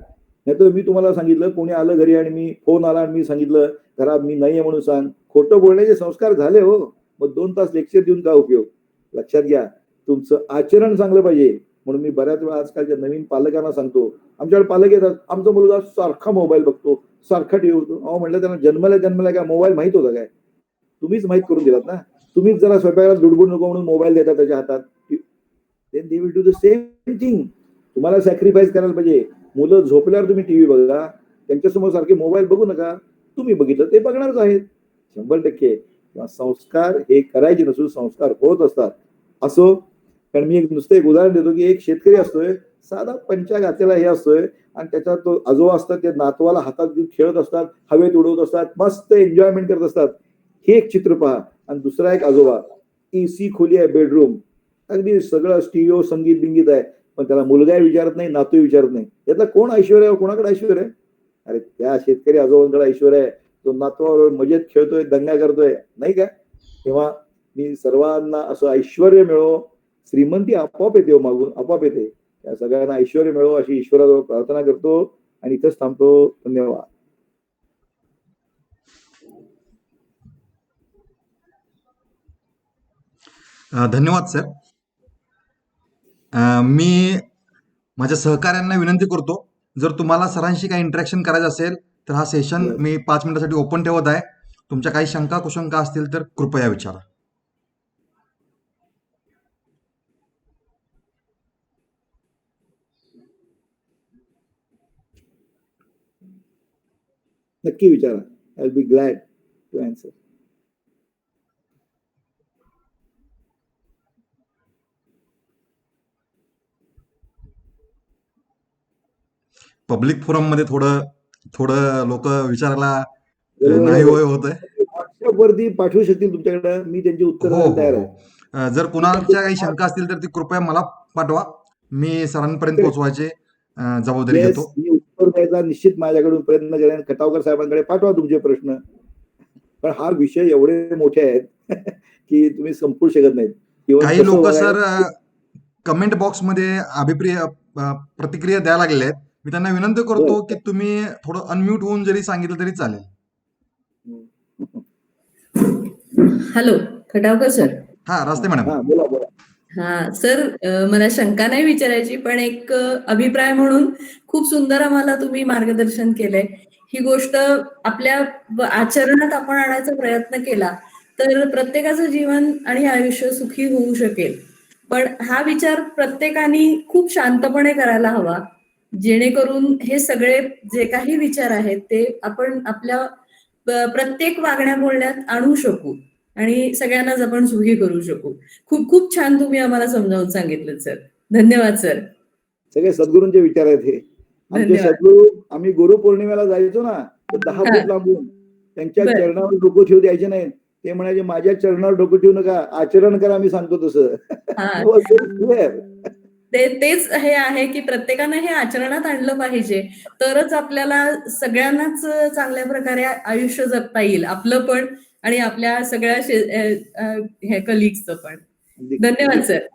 नाही तर मी तुम्हाला सांगितलं, कोणी आलं घरी आणि मी फोन आला आणि मी सांगितलं घरात मी नाहीये म्हणून सांग, खोटं बोलण्याचे संस्कार झाले हो. मग 2 तास लेक्चर देऊन काय उपयोग. लक्षात घ्या, तुमचं आचरण चांगलं पाहिजे. म्हणून मी बऱ्याच वेळा आजकालच्या नवीन पालकांना सांगतो, आमच्याकडे पालक येतात, आमचा मुलगा सारखा मोबाईल बघतो, सारखा टीव्ही बघतो. अहो म्हटलं, त्यांना जन्मला काय मोबाईल माहित होता काय? तुम्हीच माहित करून दिलात ना. तुम्हीच जरा स्वयंपाकाला दुडबुड नको म्हणून मोबाईल देतात त्याच्या हातात. Then they will do the same thing. तुम्हाला सॅक्रिफाईस करायला पाहिजे. मुलं झोपल्यावर तुम्ही टीव्ही बघा, त्यांच्यासमोर सारखे मोबाईल बघू नका. तुम्ही बघितलं ते बघणारच आहेत 100%. संस्कार हे करायचे नसून संस्कार होत असतात. असो, कारण मी नुसतं एक उदाहरण देतो की एक शेतकरी असतोय, साधा पंचागात्याला हे असतोय, आणि त्याचा तो आजोबा असतात, ते नातवाला हातात घेऊन खेळत असतात, हवेत उडवत असतात, मस्त एन्जॉयमेंट करत असतात. हे एक चित्र पहा. आणि दुसरा एक आजोबा, AC खोली आहे, बेडरूम, अगदी सगळं स्टिरिओ संगीत बिंगीत आहे, पण त्याला मुलगा विचारत नाही, नातू विचारत नाही. यातला कोण ऐश्वर्य आहे, कोणाकडे ऐश्वर्य आहे? अरे त्या शेतकरी आजोबांकडे ऐश्वर्य आहे, तो नातवाबरोबर मजेत खेळतोय, दंगा करतोय, नाही का? तेव्हा मी सर्वांना असं ऐश्वर्य मिळो, श्रीमंती आपोआप येते, मागून आपोआप येते. त्या सगळ्यांना ऐश्वर्य मिळो अशी ईश्वराजवळ प्रार्थना करतो आणि इथंच थांबतो. धन्यवाद. धन्यवाद सर. मी माझ्या सहकाऱ्यांना विनंती करतो, जर तुम्हाला सरांशी काही इंटरॅक्शन करायचं असेल तर हा सेशन मी 5 मिनिटासाठी ओपन ठेवत आहे. तुमच्या काही शंका कुशंका असतील तर कृपया विचारा. नक्की विचारा. I will be glad to answer. Public forum मध्ये थोडं लोक विचारायला नाही होय होत आहे. व्हॉट्सअप वरती पाठवू शकतील तुमच्याकडे, मी त्यांची उत्तर हो तयार हो आहे. हो. जर कुणाच्या काही शंका असतील तर ती कृपया मला पाठवा, मी सरांपर्यंत पोहोचवायचे जबाबदारी येस, घेतो. मी उत्तर द्यायचा निश्चित माझ्याकडून प्रयत्न करेन. खटावकर साहेबांकडे पाठवा तुमचे प्रश्न. पण हा विषय एवढे मोठे आहेत की तुम्ही संपू शकत नाहीत. काही लोक सर कमेंट बॉक्स मध्ये प्रतिक्रिया द्यायला लागले आहेत. मी त्यांना विनंती करतो की तुम्ही थोडं अनम्यूट होऊन जरी सांगितलं तरी चालेल. Hello Khatavkar sir. हा, रास्ते मॅडम. हा, बोला बोला. हा सर, मला शंका नाही विचारायची, पण एक अभिप्राय म्हणून खूप सुंदर आम्हाला तुम्ही मार्गदर्शन केलंय. ही गोष्ट आपल्या आचरणात आपण आणायचा प्रयत्न केला तर प्रत्येकाचं जीवन आणि आयुष्य सुखी होऊ शकेल. पण हा विचार प्रत्येकाने खूप शांतपणे करायला हवा, जेणेकरून हे सगळे जे काही विचार आहेत ते आपण आपल्या प्रत्येक वागण्या बोलण्यात आणू शकू आणि सगळ्यांनाच आपण सुखी करू शकू. खूप खूप छान तुम्ही आम्हाला समजावून सांगितलं सर. धन्यवाद सर. सगळे सद्गुरूंचे विचार आहेत हे. आमचे धन्यवाद. सद्गुरू, आम्ही गुरु पौर्णिमेला जायचो ना, तर 10 फूट लांबून त्यांच्या बरं. चरणावर डोकं ठेवू द्यायचे नाहीत. ते म्हणाले माझ्या चरणावर डोकं ठेवू नका, आचरण करा, मी सांगतो तसं. हा. Clear. तेच हे आहे की प्रत्येकानं हे आचरणात आणलं पाहिजे, तरच आपल्याला सगळ्यांनाच चांगल्या प्रकारे आयुष्य जगता येईल, आपलं पण आणि आपल्या सगळ्या हे कलिग्सचं पण. धन्यवाद सर.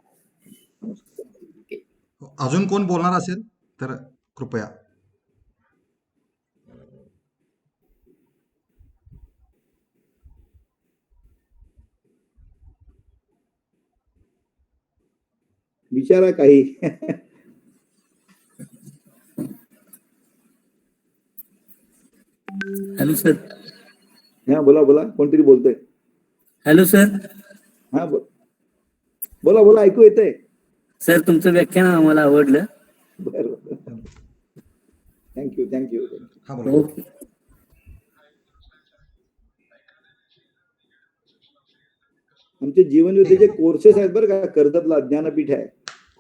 अजून कोण बोलणार असेल तर कृपया. विचारा काही. Hello sir. हा बोला बोला, कोणतरी बोलतोय. Hello sir. हा बोला बोला, ऐकू येतंय. सर तुमचं व्याख्यान आम्हाला आवडलं. बरं, थँक्यू थँक्यू. हा बोला. ओके. आमचे जीवनविद्येचे कोर्सेस आहेत बरं का, कर्जतला ज्ञानपीठ आहे,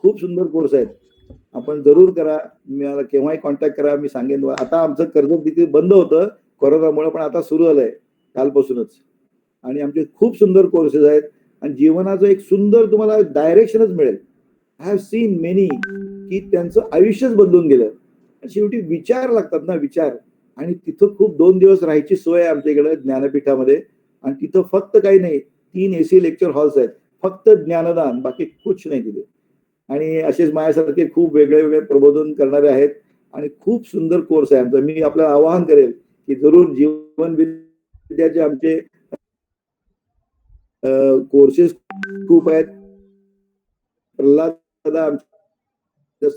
खूप सुंदर कोर्स आहेत, आपण जरूर करा. मला केव्हाही कॉन्टॅक्ट करा, मी सांगेन. आता आमचं कर्जत तिथे बंद होतं कोरोनामुळे, पण आता सुरू झालंय कालपासूनच. आणि आमचे खूप सुंदर कोर्सेस आहेत आणि जीवनाचं एक सुंदर तुम्हाला डायरेक्शनच मिळेल. आय हॅव सीन मेनी की त्यांचं आयुष्यच बदलून गेलं. शेवटी विचार लागतात ना, विचार. आणि तिथं खूप 2 दिवस राहायची सोय आहे आमच्या इकडे ज्ञानपीठामध्ये. आणि तिथं फक्त काही नाही, 3 AC लेक्चर हॉल्स आहेत, फक्त ज्ञानदान, बाकी कुछ नाही तिथे. आणि असेच माझ्यासारखे खूप वेगळे वेगळे प्रबोधन करणारे आहेत आणि खूप सुंदर कोर्स आहे आमचा. मी आपलं आवाहन करेल की जरूर जीवन विद्याचे आमचे कोर्सेस खूप आहेत. प्रल्हाद दादा आमच्या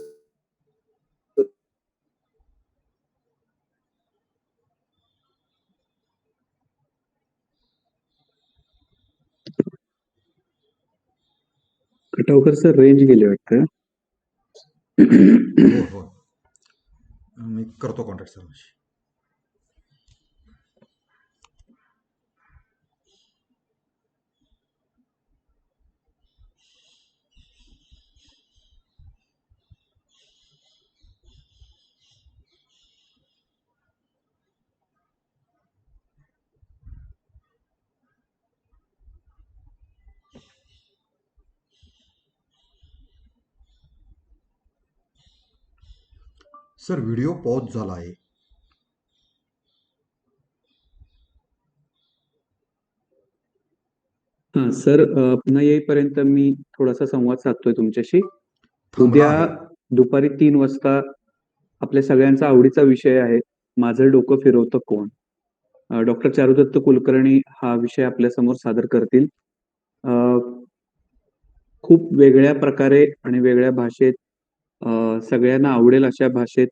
खटावकर सर रेंज गेले वाटतं. हो हो, मी करतो कॉन्टॅक्ट सरांशी. सर व्हिडिओ पॉज झाला आहे. हा सर, पुन्हा येईपर्यंत मी थोडासा संवाद साधतोय तुमच्याशी. थांबला उद्या आहे. दुपारी 3 वाजता आपल्या सगळ्यांचा आवडीचा विषय आहे, माझं डोकं फिरवतं कोण. डॉक्टर चारुदत्त कुलकर्णी हा विषय आपल्यासमोर सादर करतील. खूप वेगळ्या प्रकारे आणि वेगळ्या भाषेत, सगळ्यांना आवडेल अशा भाषेत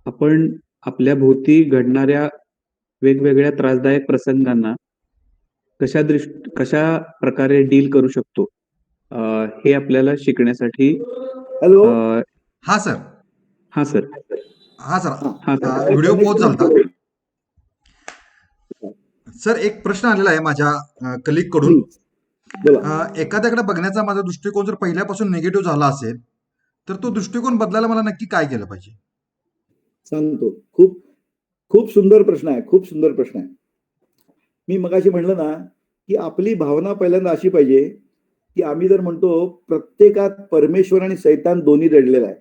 आपण आपल्या भोवती घडणाऱ्या वेगवेगळ्या त्रासदायक प्रसंगांना कशा प्रकारे डील करू शकतो, हे आपल्याला शिकण्यासाठी. हॅलो. हा सर. हा सर. हा सर, हा सर. व्हिडिओ पॉज झालता. सर एक प्रश्न आलेला आहे माझ्या कलिग कडून. बोला. एखाद्याकडे बघण्याचा माझा दृष्टिकोन जर पहिल्यापासून निगेटिव्ह झाला असेल तर तो दृष्टिकोन बदलायला मला नक्की काय केलं पाहिजे? सांगतो. खूप खूप सुंदर प्रश्न आहे, खूप सुंदर प्रश्न आहे. मी मगाशी म्हणलं ना की आपली भावना पहिल्यांदा अशी पाहिजे की आम्ही जर म्हणतो प्रत्येकात परमेश्वर आणि सैतान दोन्ही दडलेला आहे,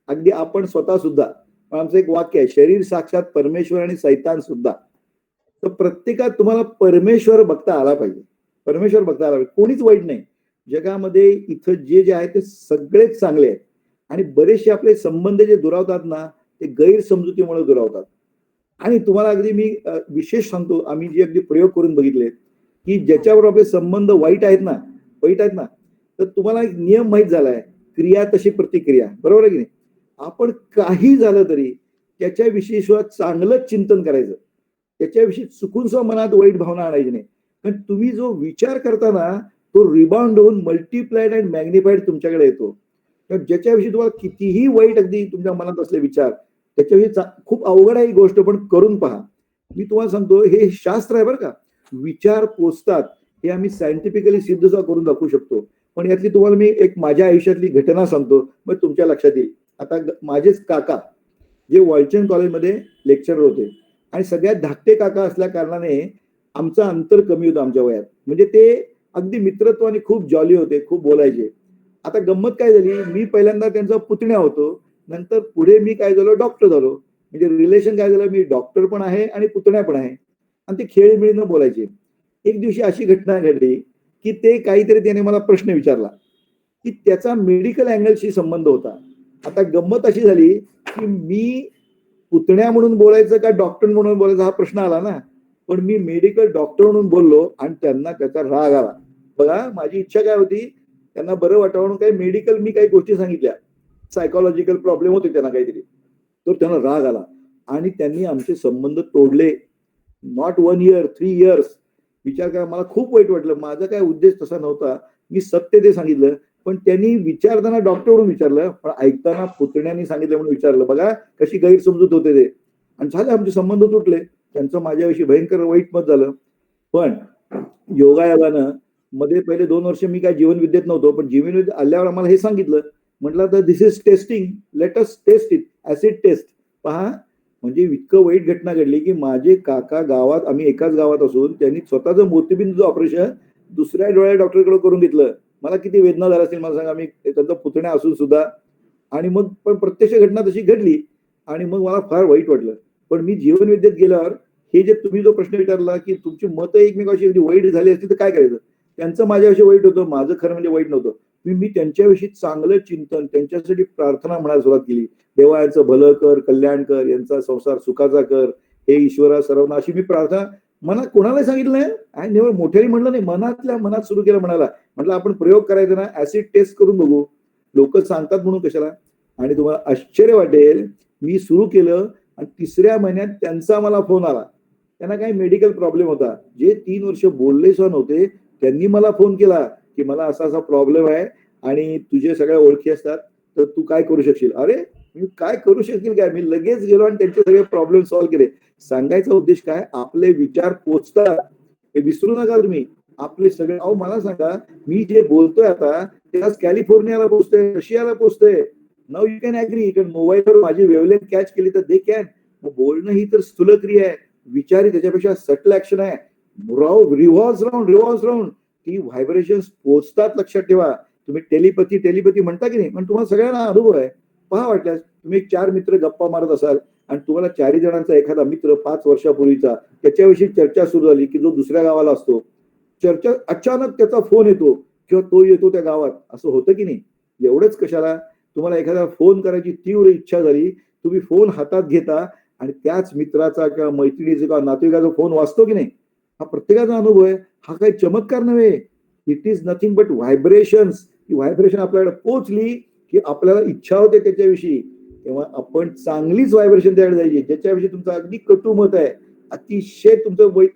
अगदी आपण स्वतः सुद्धा. आमचं एक वाक्य आहे, शरीर साक्षात परमेश्वर आणि सैतान सुद्धा. तर प्रत्येकात तुम्हाला परमेश्वर बघता आला पाहिजे, परमेश्वर बघता आला पाहिजे. कोणीच वाईट नाही जगामध्ये. इथं जे जे आहे ते सगळेच चांगले आहेत. आणि बरेचसे आपले संबंध जे दुरावतात ना, ते गैरसमजुतीमुळे दुरावतात. आणि तुम्हाला अगदी मी विशेष सांगतो, आम्ही जे अगदी प्रयोग करून बघितले की ज्याच्यावर आपले संबंध वाईट आहेत ना, तर तुम्हाला एक नियम माहीत झालाय, क्रिया तशी प्रतिक्रिया. बरोबर आहे की नाही? आपण काही झालं तरी त्याच्याविषयी सुद्धा चांगलंच चिंतन करायचं, त्याच्याविषयी चुकून सुद्धा मनात वाईट भावना आणायची नाही. कारण तुम्ही जो विचार करता ना, तो रिबाउंड होऊन मल्टिप्लाइड अँड मॅग्निफाईड तुमच्याकडे येतो. तर ज्याच्याविषयी तुम्हाला कितीही वाईट अगदी तुमच्या मनात असले विचार, त्याच्याविषयी खूप अवघड आहे ही गोष्ट, पण करून पहा. मी तुम्हाला सांगतो, हे शास्त्र आहे बरं का. विचार पोचतात हे आम्ही सायंटिफिकली सिद्ध सुद्धा करून दाखवू शकतो. पण यातली तुम्हाला मी एक माझ्या आयुष्यातली घटना सांगतो, मग तुमच्या लक्षात येईल. आता माझेच काका जे वॉलचंद कॉलेजमध्ये लेक्चरर होते आणि सगळ्यात धाकटे काका असल्या कारणाने आमचं अंतर कमी होतं आमच्या वयात. म्हणजे ते अगदी मित्रत्वाने खूप जॉली होते, खूप बोलायचे. आता गंमत काय झाली, मी पहिल्यांदा त्यांचा पुतण्या होतो, नंतर पुढे मी काय झालो, डॉक्टर झालो. म्हणजे रिलेशन काय झालं, मी डॉक्टर पण आहे आणि पुतण्या पण आहे. आणि ते खेळीमेळीनं बोलायचे. एक दिवशी अशी घटना घडली की ते काहीतरी त्याने मला प्रश्न विचारला की त्याचा मेडिकल अँगलशी संबंध होता. आता गंमत अशी झाली की मी पुतण्या म्हणून बोलायचं का डॉक्टर म्हणून बोलायचं हा प्रश्न आला ना. पण मी मेडिकल डॉक्टर म्हणून बोललो आणि त्यांना त्याचा राग आला. बघा माझी इच्छा काय होती, त्यांना बरं वाटावं म्हणून काही मेडिकल मी काही गोष्टी सांगितल्या, सायकोलॉजिकल प्रॉब्लेम होते त्यांना काहीतरी, तर त्यांना राग आला आणि त्यांनी आमचे संबंध तोडले. Not 1 year 3 years. विचार करा, मला खूप वाईट वाटलं. माझा काय उद्देश तसा नव्हता, मी सत्य ते सांगितलं. पण त्यांनी विचारताना डॉक्टर म्हणून विचारलं, पण ऐकताना पुतण्यानी सांगितलं म्हणून विचारलं. बघा कशी गैरसमजूत होते ते. आणि झाले आमचे संबंध तुटले. त्यांचं माझ्याविषयी भयंकर वाईट मत झालं. पण योगायोगानं मध्ये पहिले 2 वर्ष मी काय जीवनविद्येत नव्हतो, पण जीवनविद्येत आल्यावर आम्हाला हे सांगितलं. म्हटलं तर this is testing, let us test it, acid test. पहा म्हणजे इतकं वाईट घटना घडली की माझे काका गावात, आम्ही एकाच गावात असून त्यांनी स्वतःचं मोतीबिंदूचं ऑपरेशन दुसऱ्या डोळ्या डॉक्टरकडे करून घेतलं. मला किती वेदना झाल्या असतील मला सांगा, मी त्यांचा पुतण्या असून सुद्धा. आणि मग पण प्रत्यक्ष घटना तशी घडली आणि मग मला फार वाईट वाटलं. पण मी जीवनविद्येत गेल्यावर हे जे तुम्ही जो प्रश्न विचारला की तुमची मतं एकमेकांशी एवढी वाईट झाली असती तर काय करायचं, त्यांचं माझ्याविषयी वाईट होतं, माझं खरं म्हणजे वाईट नव्हतं. मी त्यांच्याविषयी चांगलं चिंतन, त्यांच्यासाठी प्रार्थना म्हणायला सुरुवात केली. देवा यांचं भलं कर, कल्याण कर, यांचा संसार सुखाचा कर, हे ईश्वरा सर्वांना, अशी मी प्रार्थना मनात कोणाला सांगितलं नाही. आणि नेवर मोठ्याने म्हणलं नाही, मनातल्या मनात सुरू केलं. म्हटलं आपण प्रयोग करायचा ना, ऍसिड टेस्ट करून बघू, लोक सांगतात म्हणून कशाला. आणि तुम्हाला आश्चर्य वाटेल, मी सुरू केलं आणि 3ऱ्या महिन्यात त्यांचा मला फोन आला. त्यांना काही मेडिकल प्रॉब्लेम होता. जे 3 वर्ष बोलले सुद्धा नव्हते त्यांनी मला फोन केला की मला असा असा प्रॉब्लेम आहे आणि तुझे सगळ्या ओळखी असतात, तर तू काय करू शकशील. अरे मी काय करू शकेल काय, मी लगेच गेलो आणि त्यांचे सगळे प्रॉब्लेम सॉल्व्ह केले. सांगायचा उद्देश काय, आपले विचार पोचतात हे विसरू नका तुम्ही. आपले सगळे, अहो मला सांगा, मी जे बोलतोय आता ते आज कॅलिफोर्नियाला पोचतंय, रशियाला पोचतंय. Now you can agree. कारण मोबाईलवर माझी वेवलेंथ कॅच केली तर दे कॅन. बोलणं ही तर स्थूल क्रिया आहे, विचारी त्याच्यापेक्षा सटल ऍक्शन आहे. रिव्हॉल्व्स राऊंड ती व्हायब्रेशन पोचतात. लक्षात ठेवा. तुम्ही टेलिपॅथी म्हणता की नाही, पण तुम्हाला सगळ्यांना अनुभव आहे. पहा वाटल्यास तुम्ही 4 मित्र गप्पा मारत असाल आणि तुम्हाला 4 जणांचा एखादा मित्र 5 वर्षापूर्वीचा त्याच्याविषयी चर्चा सुरू झाली की जो दुसऱ्या गावाला असतो. चर्चा अचानक त्याचा फोन येतो किंवा तो येतो त्या गावात, असं होतं की नाही. एवढंच कशाला, तुम्हाला एखादा फोन करायची तीव्र इच्छा झाली, तुम्ही फोन हातात घेता आणि त्याच मित्राचा किंवा मैत्रिणीचा किंवा नातेवाईकाचा फोन वाजतो की नाही. हा प्रत्येकाचा अनुभव आहे. हा काही चमत्कार नव्हे. It is nothing but vibrations. ती व्हायब्रेशन आपल्याकडे पोहोचली की आपल्याला इच्छा होते त्याच्याविषयी, तेव्हा आपण चांगलीच व्हायब्रेशन त्याकडे जायची, ज्याच्याविषयी तुमचं अगदी कटू मत आहे, अतिशय तुमचं वाईट.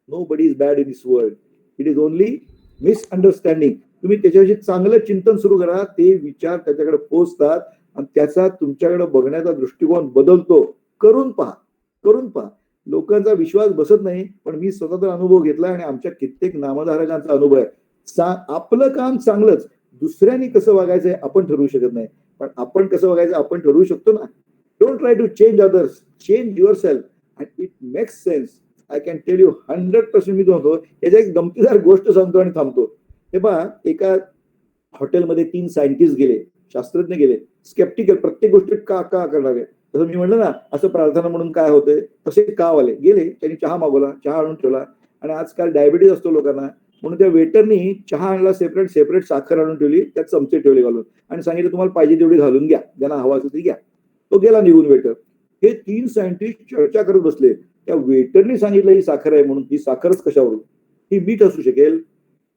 Nobody is bad in this world, it is only misunderstanding. तुम्ही त्याच्याविषयी चांगलं चिंतन सुरू करा, ते विचार त्याच्याकडे पोहोचतात आणि त्याचा तुमच्याकडे बघण्याचा दृष्टिकोन बदलतो. करून पहा. लोकांचा विश्वास बसत नाही, पण मी स्वतःचा अनुभव घेतला आणि आमच्या कित्येक नामधारकांचा अनुभव आहे. आपलं काम चांगलंच, दुसऱ्यांनी कसं वागायचंय आपण ठरवू शकत नाही, पण आपण कसं वागायचं आपण ठरवू शकतो ना. Don't try to change others, change yourself and it makes sense. I can tell you 100% मी म्हणतो. याच्या एक गमतीदार गोष्ट सांगतो आणि थांबतो. हे पहा, एका हॉटेलमध्ये 3 सायंटिस्ट गेले, शास्त्रज्ञ गेले, स्केप्टिकल, प्रत्येक गोष्टी का करणारे. जसं मी म्हणलं ना, असं प्रार्थना म्हणून काय होतंय, तसे का वाले गेले. त्यांनी चहा मागवला, चहा आणून ठेवला. आणि आजकाल डायबिटीज असतो लोकांना, म्हणून त्या वेटरनी चहा आणला, सेपरेट साखर आणून ठेवली, त्यात चमचे ठेवले घालून आणि सांगितलं तुम्हाला पाहिजे तेवढी घालून घ्या, ज्यांना हवा असेल ती घ्या. तो गेला निघून वेटर. हे 3 सायंटिस्ट चर्चा करत बसले. त्या वेटरनी सांगितलं ही साखर आहे म्हणून, ही साखरच कशावरून, ही मीठ असू शकेल,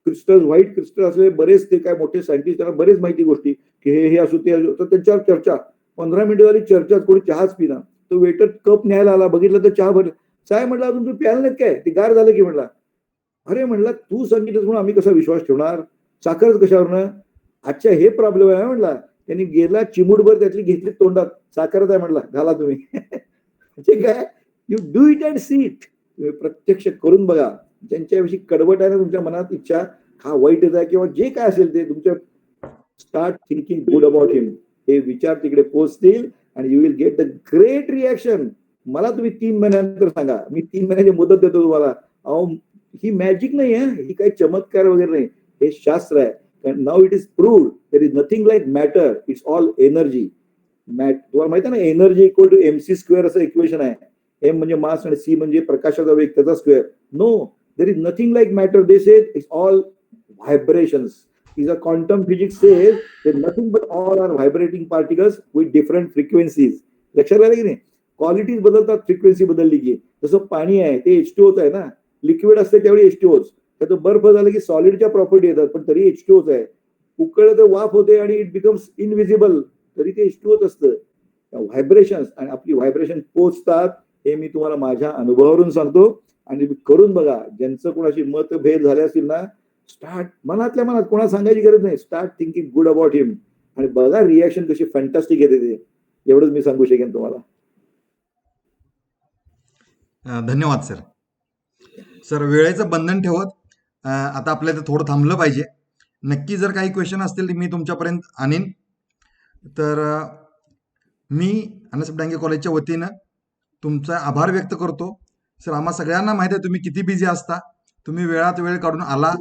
क्रिस्टल, व्हाईट क्रिस्टल असले बरेच ते काय मोठे सायंटिस्ट, त्यांना बरेच माहिती गोष्टी की हे असू ते असू. तर त्यांच्यावर चर्चा 15 मिनिटं झाली चर्चा, कोणी चहाच पिना. तो वेटर कप न्यायला आला, बघितलं तर चहा भरला. साहेब म्हटलं अजून तू प्यायला नाही काय, ते गार झालं की. म्हटला अरे म्हटलं तू सांगितलंस म्हणून आम्ही कसा विश्वास ठेवणार, साखरच कशावरनं. अच्छा हे प्रॉब्लेम आहे म्हटला. त्यांनी गेला, चिमूटभर त्यातली घेतली तोंडात, साखरच आहे म्हटला, घाला तुम्ही. म्हणजे काय, you do it and see it. तुम्ही प्रत्यक्ष करून बघा. ज्यांच्याविषयी कडवट आहे ना तुमच्या मनात इच्छा, हा वाईटच आहे किंवा जे काय असेल ते, तुमच्या स्टार्ट थिंकिंग गुड अबाउट हिम. हे विचार तिकडे पोहोचतील आणि you will get the great reaction. मला तुम्ही 3 महिन्यानंतर सांगा, मी 3 महिन्याची मुदत देतो तुम्हाला. अहो ही मॅजिक नाही आहे, ही काही चमत्कार वगैरे नाही, हे शास्त्र आहे. Now it is proved there is nothing like matter, it's all energy. तुम्हाला माहिती आहे ना, energy equal to MC square असं इक्वेशन आहे. एम म्हणजे मास आणि सी म्हणजे प्रकाशाचा वेग, त्याचा square. No, there is nothing like matter. They say it's all vibrations. Is a quantum physics says that nothing but all are vibrating particles with different frequencies. लक्षात आलं की नाही? क्वालिटीज बदलतात, फ्रिक्वेन्सी बदलली की. जसं पाणी आहे ते H2O आहे ना, लिक्विड असते त्यावेळी H2O. त्याचं बर्फ झालं की सॉलिडच्या प्रॉपर्टी येतात, पण तरी H2O आहे. उकळलं तर वाफ होते आणि इट बिकम्स इनविजिबल, तरी ते H2O असतं. व्हायब्रेशन आणि आपली व्हायब्रेशन पोचतात, हे मी तुम्हाला माझ्या अनुभवावरून सांगतो. आणि करून बघा. ज्यांचं कोणाशी मतभेद झाले असतील ना, स्टार्ट मनातल्या मनात, कोणाला सांगायची गरज नाही, स्टार्ट थिंकिंग गुड अबाउट हिम आणि बघा रिॲक्शन कशी फॅन्टास्टिक येते ते. एवढंच मी सांगू शकेन तुम्हाला. धन्यवाद सर. सर वेळेचं बंधन ठेवत आता आपल्या इथं थोडं थांबलं पाहिजे. नक्की जर काही क्वेश्चन असतील मी तुमच्यापर्यंत आणीन. तर मी अण्णासाहेब डांगे कॉलेजच्या वतीनं तुमचा आभार व्यक्त करतो. सर आम्हा सगळ्यांना माहिती आहे तुम्ही किती बिझी असता. तुम्ही वेळात वेळ काढून आला,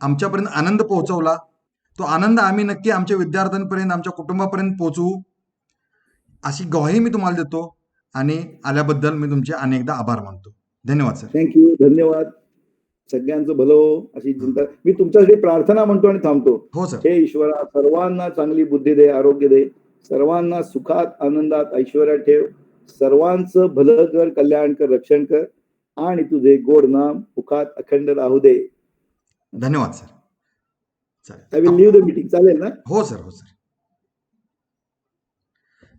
आमच्यापर्यंत आनंद पोहोचवला. तो आनंद आम्ही नक्की आमच्या विद्यार्थ्यांपर्यंत, आमच्या कुटुंबापर्यंत पोहोचवू अशी ग्वाही मी तुम्हाला देतो. आणि आल्याबद्दल मी तुमचे अनेकदा आभार मानतो. धन्यवाद सर. थँक्यू, धन्यवाद. सगळ्यांचं भलं हो अशी चिंता. मी तुमच्यासाठी प्रार्थना म्हणतो आणि थांबतो. हो सर. हे ईश्वरा, सर्वांना चांगली बुद्धी दे, आरोग्य दे, सर्वांना सुखात, आनंदात, ऐश्वर्यात ठेव, सर्वांचं भलं कर, कल्याण कर, रक्षण कर आणि तुझे गोड नाम मुखात अखंड राहू दे. धन्यवाद सर. आय चालेल. Will leave the meeting. चालेल ना? हो सर, हो सर.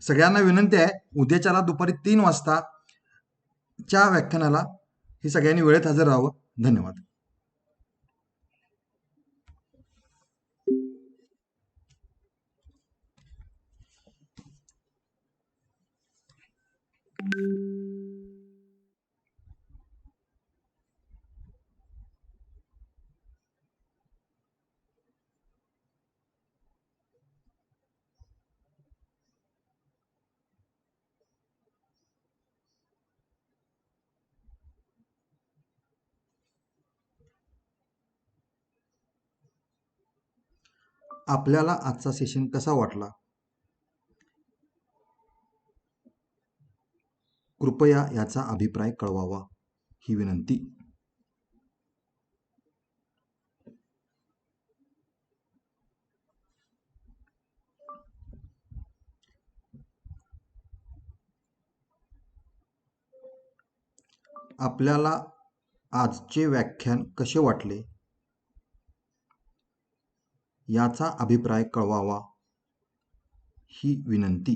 सगळ्यांना विनंती आहे, उद्याच्याला दुपारी 3 वाजताच्या व्याख्यानाला ही सगळ्यांनी वेळेत हजर राहावं. धन्यवाद. आपल्याला आजचा सेशन कसा वाटला? कृपया याचा अभिप्राय कळवावा ही विनंती. आपल्याला आजचे व्याख्यान कसे वाटले याचा अभिप्राय कळवावा ही विनंती.